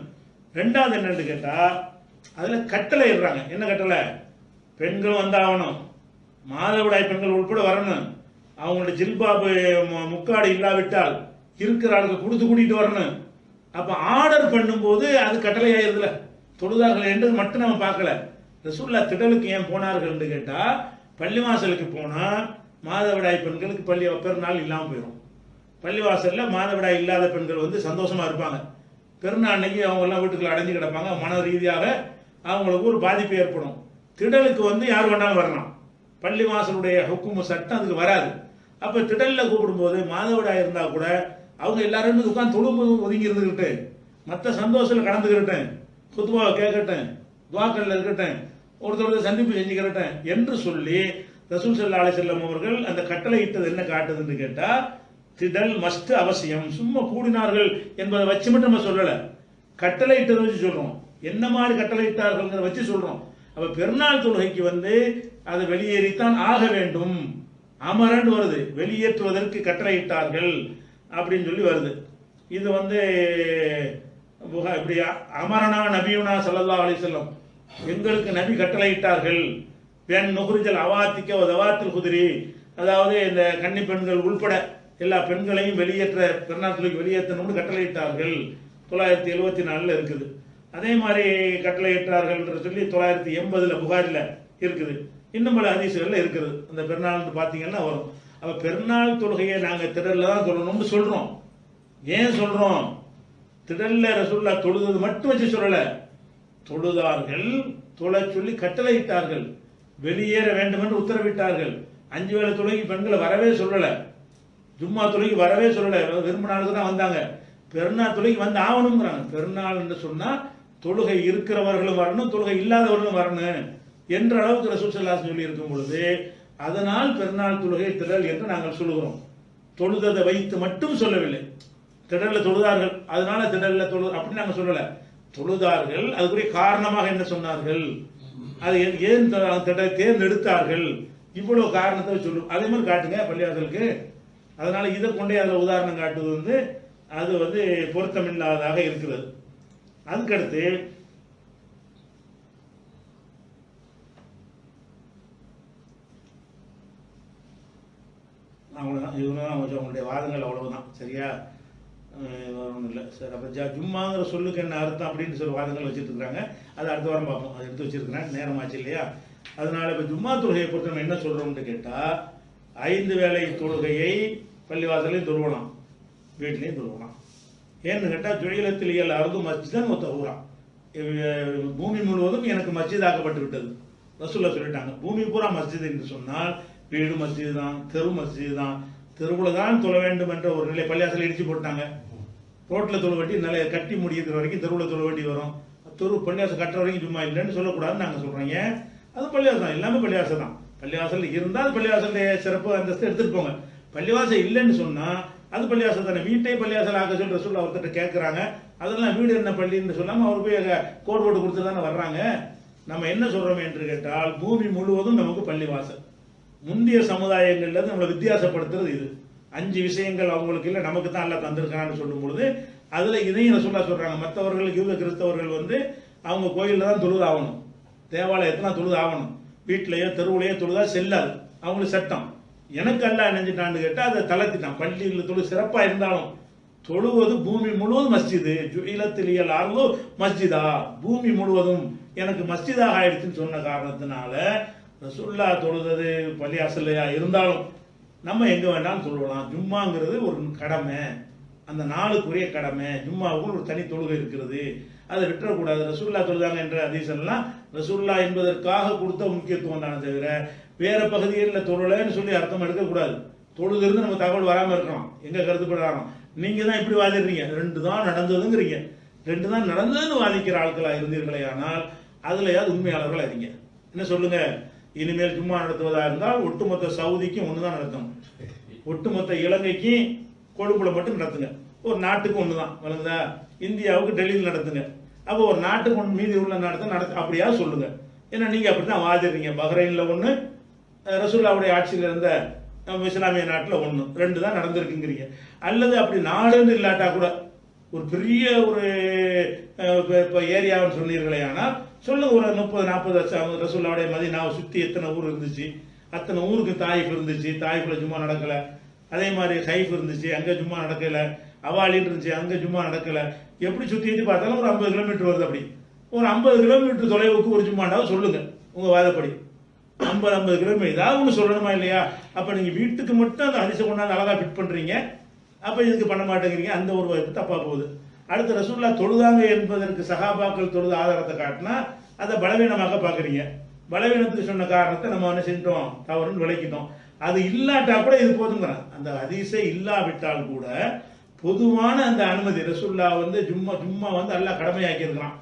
ரெண்டாவது என்னன்னு கேட்டா அதுல கட்டளை இடுறாங்க. என்ன கட்டளை? பெண்கள் வந்தாகணும், மாதவிடாய் பெண்கள் உட்பட வரணும், அவங்களோட ஜில்பாபு முக்காடு இல்லாவிட்டால் இருக்கிற ஆளுக்கு கொடுத்து கூட்டிட்டு வரணும். அப்ப ஆர்டர் பண்ணும்போது அது கட்டளை ஆயிருதுல, தொழுதார்கள் என்று மட்டும் நம்ம பார்க்கல. ரசூலுல்லாஹ் திடலுக்கு ஏன் போனார்கள் என்று கேட்டா, பள்ளிவாசலுக்கு போனா மாதவிடாய் பெண்களுக்கு பெருநாள் இல்லாமல் போயிடும். பள்ளிவாசல்ல மாதவிடாய் இல்லாத பெண்கள் வந்து சந்தோஷமா இருப்பாங்க. பெருநாள் அன்னைக்கு அவங்க எல்லாம் வீட்டுக்குள்ள அடைஞ்சு கிடப்பாங்க. மன ரீதியாக அவங்களுக்கு ஒரு பாதிப்பு ஏற்படும். திடலுக்கு வந்து யார் வேணாலும் வரலாம். பள்ளிவாசலுடைய ஹுக்குமு சட்டம் அதுக்கு வராது. அப்ப திடல்ல கூப்பிடும்போது மாதவிடாய் இருந்தா கூட அவங்க எல்லாரும் உட்காந்து தொழும்போது ஒதுங்கி இருந்துகிட்டு மற்ற சந்தோஷத்துல கலந்துக்கிட்டேன், குத்துபாவை கேட்கட்டேன், துவாக்கல்ல இருக்கட்டும், ஒருத்தர் சந்திப்பு செஞ்சுக்கிறட்டேன் என்று சொல்லி ரசூல் ஸல்லல்லாஹு அலைஹி வஸல்லம் அவர்கள் அந்த கட்டளை இட்டது என்ன காட்டுதுன்னு கேட்டா, திடல் மஸ்ட் அவசியம். சும்மா கூடினார்கள் என்பதை வச்சு மட்டும் நம்ம சொல்லல, கட்டளை இட்டதை வச்சு சொல்றோம். என்ன மாதிரி கட்டளை இட்டார்கள் வச்சு சொல்றோம். அப்ப பெருநாள் தொழுகைக்கு வந்து அதை வெளியேறித்தான் ஆக வேண்டும். அமரன் வருது, வெளியேற்றுவதற்கு கட்டளை இட்டார்கள் அப்படின்னு சொல்லி வருது. இது வந்து இப்படி அமரனா நபியுனா ஸல்லல்லாஹு அலைஹி வஸல்லம், எங்களுக்கு நபி கட்டளை இட்டார்கள். பெண் நுகுரிஜல் அவாத்திக்க தவாத்தில் குதிரி, அதாவது இந்த கன்னி பெண்கள் உள்பட எல்லா பெண்களையும் வெளியேற்ற பெருநாள் தொழுகைக்கு வெளியேற்றணும்னு கட்டளை இட்டார்கள். 974 இருக்குது. அதே மாதிரி கட்டளை இட்டார்கள் என்று சொல்லி 980 புகாரில் இருக்குது. இன்னும் பல ஹதீஸ்கள்ல இருக்குது. அந்த பெருநாள் பார்த்தீங்கன்னா வரும். அப்ப பெருநாள் தொழுகையை நாங்க திடல்ல தான் தொழணும்னு சொல்றோம். ஏன் சொல்றோம்? திடல்ல ரசூலுல்லாஹ் தொழுது மட்டும் வச்சு சொல்லல, தொழுதார்கள், தொழ சொல்லி கட்டளை இட்டார்கள், வெளியேற வேண்டும் என்று உத்தரவிட்டார்கள். 5 வேளை தொழுகை பெண்களை வரவே சொல்லல, ஜும்மா தொழுகை வரவே சொல்லல, விரும்பினாலுக்கு தான் வந்தாங்க. பெருநாள் தொழுகை வந்து ஆகணுங்கிறாங்க. பெருநாள் என்று சொன்னா தொழுகை இருக்கிறவர்களும் வரணும், தொழுகை இல்லாதவர்களும் வரணும் என்ற அளவுக்கு ரசூல் ஸல்லல்லாஹு அலைஹி சொல்லி இருக்கும் பொழுது, அதனால் பெருநாள் தொழுகை திடல் என்று நாங்கள் சொல்லுகிறோம். தொழுததை வைத்து மட்டும் சொல்லவில்லை. திடல்ல தொழுதார்கள் அதனால திடல்ல தொழு அப்படின்னு நாங்கள் சொல்லல. தொழுதார்கள், அதுக்குரிய காரணமாக என்ன சொன்னார்கள், அது ஏன் தேர்ந்தெடுத்தார்கள், இவ்வளவு காரணத்தை சொல்லும். அதே மாதிரி காட்டுங்க பள்ளிவாசலுக்கு. அதனால இதை கொண்டே அதில் உதாரணம் காட்டுவது வந்து அது வந்து பொருத்தமில்லாததாக இருக்கிறது. அதுக்கடுத்து அவ்வளோதான். இவங்கதான் அவங்களுடைய வாதங்கள் அவ்வளவுதான். சரியா, ஒன்றும் இல்லை சார். அப்போ ஜும்மாங்கிற சொல்லுக்கு என்ன அர்த்தம் அப்படின்னு சொல்லி வாதங்கள் வச்சுட்டு இருக்கிறாங்க. அது அடுத்த வாரம் பார்ப்போம். அதை எடுத்து வச்சிருக்கிறேன், நேரம் ஆச்சு இல்லையா. அதனால இப்போ ஜும்மா தொழுகையை பொறுத்த நம்ம என்ன சொல்றோம்னு கேட்டால், 5 வேளை தொழுகையை பள்ளிவாசலையும் தொழுவலாம், வீட்டிலையும் தொழுவலாம். ஏன்னு கேட்டால், ஜுஇலத்தில் இயல் அர்து மஸ்ஜிதன் வதஹூரா, பூமி முழுவதும் எனக்கு மஸ்ஜித் ஆக்கப்பட்டு விட்டது ரசூலுல்லாஹ் சொல்லிட்டாங்க. பூமி பூரா மஸ்ஜித் என்று சொன்னால் வீடு மஸ்ஜித் தான், தெரு மஸ்ஜித் தான். தெருவுல தான் தொழ வேண்டும் என்ற ஒரு நிலை. பள்ளிவாசலை இடிச்சு போட்டாங்க, ரோட்ல தொழ வேண்டி நிலையை கட்டி முடிக்கிற வரைக்கும் தெருவுல தொழ வேண்டி வரும். தெரு பள்ளிவாசல் கட்டுற வரைக்கும் சும்மா இல்லைன்னு சொல்லக்கூடாதுன்னு நாங்கள் சொல்றோம். ஏன்? அது பள்ளிவாசல் தான், எல்லாமே பள்ளிவாசல் தான். பள்ளிவாசல் இருந்தால் பள்ளிவாசலுடைய சிறப்பு அந்தஸ்து எடுத்துட்டு போங்க. பள்ளிவாசல் இல்லைன்னு சொன்னா அது பள்ளிவாசல் தானே. வீட்டை பள்ளிவாசல் ஆக்க சொல்லி ரசூலுல்லாஹ் ஒருத்தர் கேட்கிறாங்க. அதெல்லாம் வீடு என்ன பள்ளின்னு சொல்லாம அவர் போய் கோட் போட்டு கொடுத்து தானே வர்றாங்க. நம்ம என்ன சொல்றோம் என்று கேட்டால், பூமி முழுவதும் நமக்கு பள்ளிவாசல். முந்தைய சமுதாயங்கள்ல நம்மளை வித்தியாசப்படுத்துறது இது. 5 விஷயங்கள் அவங்களுக்கு இல்லை, நமக்கு தான் எல்லாம் தந்திருக்கான்னு சொல்லும் பொழுது அதுல இதையும் ரசூலுல்லாஹ் சொல்றாங்க. மற்றவர்களுக்கு யூத கிறிஸ்தவர்கள் வந்து அவங்க கோயிலில் தான் தொழுது ஆகணும், தேவாலயத்தில் தொழுது ஆகணும், வீட்டிலேயோ தெருவுலையோ தொழுதா செல்லாது, அவங்களுக்கு சட்டம். எனக்கு அல்ல நினைஞ்சிட்டான்னு கேட்டால் அதை தளர்த்திட்டான். பள்ளியில் தொழு சிறப்பா இருந்தாலும் தொழுவது பூமி முழுவதும் மஸ்ஜிது, ஜுஇலத்தில் இயல் அர்து மஸ்ஜிதா, பூமி முழுவதும் எனக்கு மஸ்ஜிதாக ஆயிடுச்சுன்னு சொன்ன காரணத்தினால ரசூலுல்லாஹ் தொழுது பள்ளிவாசல்லையா இருந்தாலும் நம்ம எங்க வேண்டாலும் தொழுவலாம். ஜும்மாங்கிறது ஒரு கடமை, அந்த நாளுக்குரிய கடமை. ஜும்மாவுக்கு ஒரு தனி தொழுகை இருக்கிறது, அதை விட்டுறக்கூடாது. ரசூலுல்லாஹ் தொழுதாங்க என்ற ஹதீஸெல்லாம் ரசூலுல்லாஹ் என்பதற்காக கொடுத்த முக்கியத்துவம் தானே தவிர வேற பகுதிகளில் தொழுலைன்னு சொல்லி அர்த்தம் எடுக்கக்கூடாது. தொழுது இருந்து நம்ம தகவல் வராமல் இருக்கலாம். எங்க கருத்துப்படாரம் நீங்க தான் இப்படி வாதிடுறீங்க, 2 தான் நடந்ததுங்கிறீங்க. 2 தான் நடந்ததுன்னு வாதிக்கிற ஆட்களா இருந்தீர்களே, ஆனால் அதுலயாவது உண்மையாளர்களா இருங்க. என்ன சொல்லுங்க, இனிமேல் ஜும்மா நடத்துவதா இருந்தால் ஒட்டுமொத்த சவுதிக்கும் ஒண்ணுதான் நடத்தணும், ஒட்டுமொத்த இலங்கைக்கு கொழும்புல மட்டும் நடத்துங்க, ஒரு நாட்டுக்கு ஒண்ணுதான் வழங்குதா, இந்தியாவுக்கு டெல்லியில் நடத்துங்க. அப்போ ஒரு நாட்டுக்கு ஒன்று மீதி உள்ள நடத்த அப்படியா சொல்லுங்க. ஏன்னா நீங்க அப்படித்தான் வாதிடுறீங்க. பஹ்ரைன்ல ஒண்ணு, ரசூலுல்லாஹ்வுடைய ஆட்சியில் இருந்த இஸ்லாமிய நாட்டில் 1, 2 தான் நடந்திருக்குங்கிறீங்க. அல்லது அப்படி நாடுன்னு இல்லாட்டா கூட ஒரு பெரிய ஒரு ஏரியாவுன்னு சொன்னீர்களே, ஆனால் சொல்லுங்க ஒரு 30-40 வருஷம் ரசூலுல்லாஹ்வுடைய மதீனாவை சுத்தி எத்தனை ஊர் இருந்துச்சு, அத்தனை ஊருக்கு தாயிஃப் இருந்துச்சு, தாயிஃப்ல ஜும்மா நடக்கல. அதே மாதிரி ஹைஃப் இருந்துச்சு, அங்க ஜும்மா நடக்கல. அவாலின்னு இருந்துச்சு, அங்க ஜும்மா நடக்கல. எப்படி சுத்தி பார்த்தாலும் ஒரு 50 கிலோமீட்டர் வருது. அப்படி ஒரு 50 கிலோமீட்டர் தொலைவுக்கு ஒரு ஜும்மாண்டாவது சொல்லுங்க உங்க வாதப்படி. 50 கிலோமீட்டர் ஏதாவது ஒன்று சொல்லணுமா இல்லையா? அப்ப நீங்க வீட்டுக்கு மட்டும் அந்த ஹதீஸை கொண்டாந்து அழகா ஃபிட் பண்றீங்க. அப்ப இதுக்கு பண்ண மாட்டேங்கிறீங்க. அந்த ஒரு வாய்ப்பு தப்பா போகுது. அடுத்து ரசூலுல்லாஹ் தொழுதாங்க என்பதற்கு சஹாபாக்கள் தொழுத ஆதாரத்தை காட்டினா அதை பலவீனமாக பாக்குறீங்க. பலவீனத்துக்கு சொன்ன காரணத்தை நம்ம என்ன செஞ்சோம், தவறுன்னு விளக்கிட்டோம். அது இல்லாட்டா கூட இது போதுங்கிறான். அந்த ஹதீஸை இல்லாவிட்டால் கூட பொதுவான அந்த அனுமதி ரசூலுல்லாஹ் வந்து ஜும்மா வந்து அல்லாஹ் கடமையாக்கி இருக்கிறான்.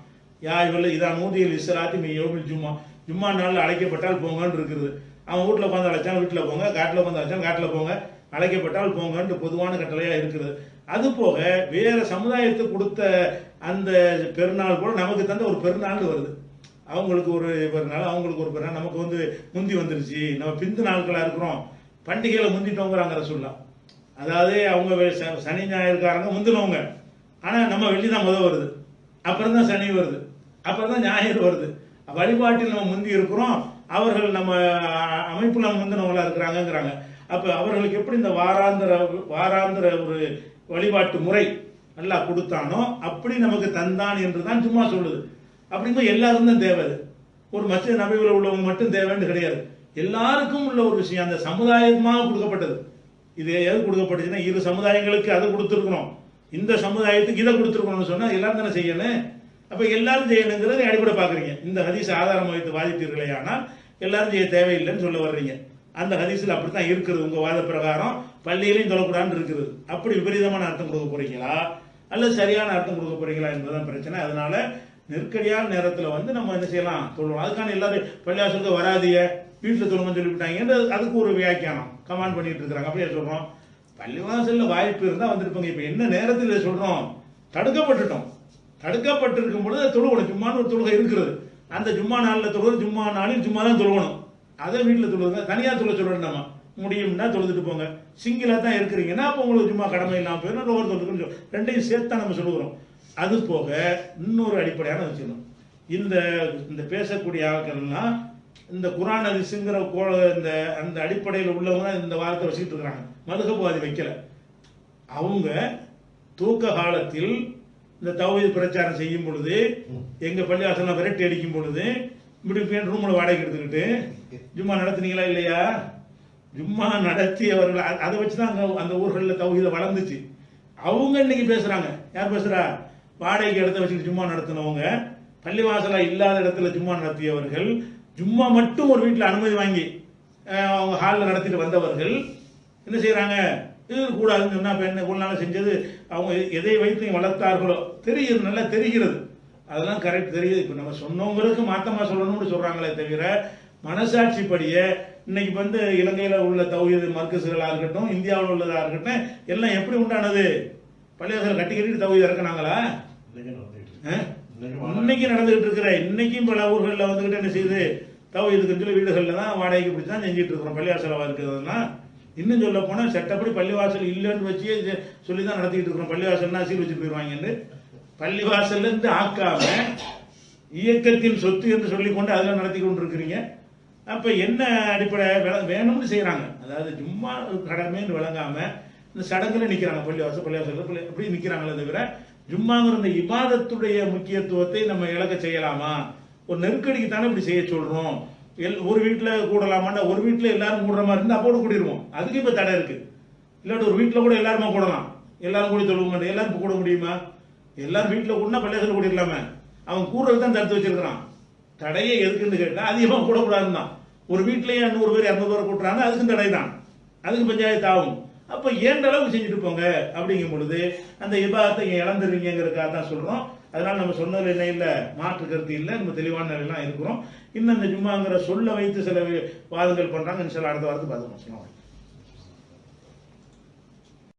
யாய்வல்ல இதான் நூதியல் இஸ்லாத்தி யோமில் ஜும்மா, ஜும்மா நாளில் அழைக்கப்பட்டால் போங்கன்னு இருக்குது. அவன் வீட்டில் உட்காந்து அழைச்சாலும் வீட்டில் போங்க, காட்டில் உட்காந்து அழைச்சாலும் காட்டில் போங்க, அழைக்கப்பட்டால் போங்கன்னு பொதுவான கட்டளையா இருக்குது. அது போக வேற சமுதாயத்துக்கு கொடுத்த அந்த பெருநாள் கூட நமக்கு தந்த ஒரு பெருநாள் வருது. அவங்களுக்கு ஒரு பெருநாள், அவங்களுக்கு ஒரு பெருநாள், நமக்கு வந்து முந்தி வந்துருச்சு, நம்ம பிந்து நாட்களா இருக்கிறோம், பண்டிகையில முந்திட்டோங்கிறாங்க ரசூலுல்லாஹ். அதாவது அவங்க சனி ஞாயிறுக்காரங்க முந்தினவங்க, ஆனா நம்ம வெள்ளி தான் முதல் வருது, அப்புறம் தான் சனி வருது, அப்புறம் தான் ஞாயிறு வருது. வழிபாட்டில் நம்ம முந்தி இருக்கிறோம், அவர்கள் நம்ம அமைப்புல முந்தினவங்களா இருக்கிறாங்கிறாங்க. அப்ப அவர்களுக்கு எப்படி இந்த வாராந்திர ஒரு வழிபாட்டு முறை நல்லா கொடுத்தானோ அப்படி நமக்கு தந்தான் என்று தான் சும்மா சொல்லுது. அப்படிங்கும்போது எல்லாரும் தான் தேவை. ஒரு மஸ்ஜித் நபியில் உள்ளவங்க மட்டும் தேவைன்னு கிடையாது, எல்லாருக்கும் உள்ள ஒரு விஷயம். அந்த சமுதாயமாக கொடுக்கப்பட்டது. இது எது கொடுக்கப்பட்டுச்சுன்னா இரு சமுதாயங்களுக்கு அதை கொடுத்துருக்கணும், இந்த சமுதாயத்துக்கு இதை கொடுத்துருக்கணும்னு சொன்னா எல்லாரும் தானே செய்யணும். அப்ப எல்லாரும் செய்யணுங்கிறத அடிப்படை பாக்குறீங்க. இந்த ஹதீஸ் ஆதாரம் வைத்து வாதித்தீர்களே, ஆனால் எல்லாரும் செய்ய தேவையில்லைன்னு சொல்ல வர்றீங்க. அந்த ஹதீஸில் அப்படித்தான் இருக்கிறது. உங்க வாத பிரகாரம் பள்ளியிலையும் தொழக்கூடாதுன்னு இருக்குது. அப்படி விபரீதமான அர்த்தம் கொடுக்க போறீங்களா அல்லது சரியான அர்த்தம் கொடுக்க போறீங்களா என்பதுதான் பிரச்சனை. அதனால நெருக்கடியான நேரத்தில் வந்து நம்ம என்ன செய்யலாம், தொழுவோம். அதுக்கான எல்லாரும் பள்ளியாசலுக்கு வராதிய வீட்டில் தொழுங்கன்னு சொல்லிவிட்டாங்க, அதுக்கு ஒரு வியாக்கியானம் கமாண்ட் பண்ணிட்டு இருக்கிறாங்க. அப்படியே சொல்றோம், பள்ளிவாசல்ல வாய்ப்பு இருந்தால் வந்திருப்பாங்க. இப்போ என்ன நேரத்தில் சொல்றோம், தடுக்கப்பட்டிருக்கும் பொழுது தொழுவணும். ஜும்மான்னு ஒரு தொழுகை இருக்கிறது, அந்த ஜும்மா நாளில் தொழுவது, ஜும்மா நாளில் ஜும்மா தான் தொழுவணும். அதை வீட்டில் தொழுவுங்க, தனியாக சொல்றோம். நம்ம முடியும்னா தொழுதுட்டு போங்க. சிங்கிளா தான் இருக்கிறீங்கன்னா அப்போ உங்களுக்கு ஜும்மா கடமை இல்லாமல் போயிடும், ஒவ்வொரு தொழுதுன்னு ரெண்டையும் சேர்த்து தான் நம்ம சொல்லுகிறோம். அது போக இன்னொரு அடிப்படையான வச்சுக்கணும், இந்த பேசக்கூடிய ஆட்கள்லாம் இந்த குர்ஆன் ஹதீஸ்ங்கிற இந்த அந்த அடிப்படையில் உள்ளவங்க இந்த வார்த்தை வச்சுக்கிட்டு இருக்கிறாங்க. மதுஹப்வாதி வைக்கல. அவங்க தூக்க காலத்தில் இந்த தௌஹீத் பிரச்சாரம் செய்யும் பொழுது, எங்க பள்ளிவாசல்ல விரட்டி அடிக்கும் பொழுது, இப்படி ரூம்ல வாடகை எடுத்துக்கிட்டு ஜும்மா நடத்துனீங்களா இல்லையா? ஜும்மா நடத்தியவர்கள் அதை வச்சுதான் அந்த ஊர்களில் தௌஹீத் வளர்ந்துச்சு. அவங்க இன்னைக்கு பேசுறாங்க. யார் பேசுறா? வாடகைக்கு இடத்த வச்சுட்டு ஜும்மா நடத்தினவங்க, பள்ளிவாசலா இல்லாத இடத்துல ஜும்மா நடத்தியவர்கள், ஜும்மா மட்டும் ஒரு வீட்டில் அனுமதி வாங்கி அவங்க ஹாலில் நடத்திட்டு வந்தவர்கள் என்ன செய்யறாங்க, இது கூடாதுன்னு சொன்னா என்ன கூடாது செஞ்சது, அவங்க எதை வைத்து வளர்த்தார்களோ தெரியுது, நல்லா தெரிகிறது, அதெல்லாம் கரெக்ட் தெரியுது. இப்போ நம்ம சொன்னவங்களுக்கு மாத்தமா சொல்லணும்னு சொல்றாங்களே தவிர, மனசாட்சிப்படியே இன்னைக்கு வந்து இலங்கையில உள்ள தௌஹீத் மர்கஸ்களா இருக்கட்டும், இந்தியாவில் உள்ளதா இருக்கட்டும், எல்லாம் எப்படி உண்டானது? பள்ளிவாசல் கட்டி கட்டிட்டு தௌஹீத் இறக்குனாங்களா? இன்னைக்கு நடந்துகிட்டு இருக்கிற, இன்னைக்கும் பல ஊர்களில் வந்துகிட்டு என்ன செய்யுது, தௌஹீதுக்கு சொல்லி வீடுகளில் தான் வாடகைக்கு பிடிச்சி தான் செஞ்சுட்டு இருக்கிறோம். பள்ளிவாசலாக இருக்கிறதுனா இன்னும் சொல்ல போனால் சட்டப்படி பள்ளிவாசல் இல்லைன்னு வச்சு சொல்லி தான் நடத்திட்டு இருக்கிறோம். பள்ளிவாசல்னா சீல் வச்சுட்டு போயிடுவாங்கன்னு பள்ளிவாசல்ல இருந்து ஆக்காம இயக்கத்தின் சொத்து என்று சொல்லி கொண்டு அதெல்லாம் நடத்தி கொண்டு இருக்கிறீங்க. அப்ப என்ன அடிப்படை வேணும்னு செய்யறாங்க, அதாவது சும்மா கடமைன்னு விளங்காம இந்த சடங்குல நிக்கிறாங்க. பள்ளிவாசல் அப்படி நிக்கிறாங்களே தவிர, ஜும்மாங்கிற இந்த இபாதத்துடைய முக்கியத்துவத்தை நம்ம இழக்க செய்யலாமா? ஒரு நெருக்கடிக்கு தானே இப்படி செய்ய சொல்றோம். ஒரு வீட்டில் கூடலாமான்னா, ஒரு வீட்டில் எல்லாரும் கூடுற மாதிரி இருந்தா அப்போது கூடிடுவோம். அதுக்கு இப்ப தடை இருக்கு. இல்லாட்டி ஒரு வீட்டில் கூட எல்லாருமா கூடலாம், எல்லாரும் கூடி தொழுவோம். எல்லாரும் கூட முடியுமா? எல்லாரும் வீட்டில் கூடனா பள்ளிவாசல் கூடிடலாமே. அவன் கூடுறது தான் தடுத்து வச்சிருக்கிறான். தடையை எதுக்குன்னு கேட்டா அதிகமாக கூடக்கூடாதுன்னு தான். ஒரு வீட்லயே 100 பேர் 200 பேர் கூட்டுறாங்க, அதுக்கும் தடை தான், அதுக்கு பஞ்சாயத்து ஆகும். அப்ப ஏன்ற அளவுக்கு செஞ்சுட்டு போங்க. அப்படிங்கும் பொழுது அந்த இபாதத்தை இழந்துருவீங்கிறதுக்காக தான் சொல்றோம். அதனால நம்ம சொன்னதுல என்ன இல்லை, மாற்று கருத்து இல்லை, நம்ம தெளிவான நிலையெல்லாம் இருக்கிறோம். இன்னும் இந்த ஜும்மாங்கிற சொல்ல வைத்து சில வாதங்கள் பண்றாங்க. இன்ஷா அல்லாஹ் அடுத்த வாரத்துக்கு பார்த்துக்கணும்.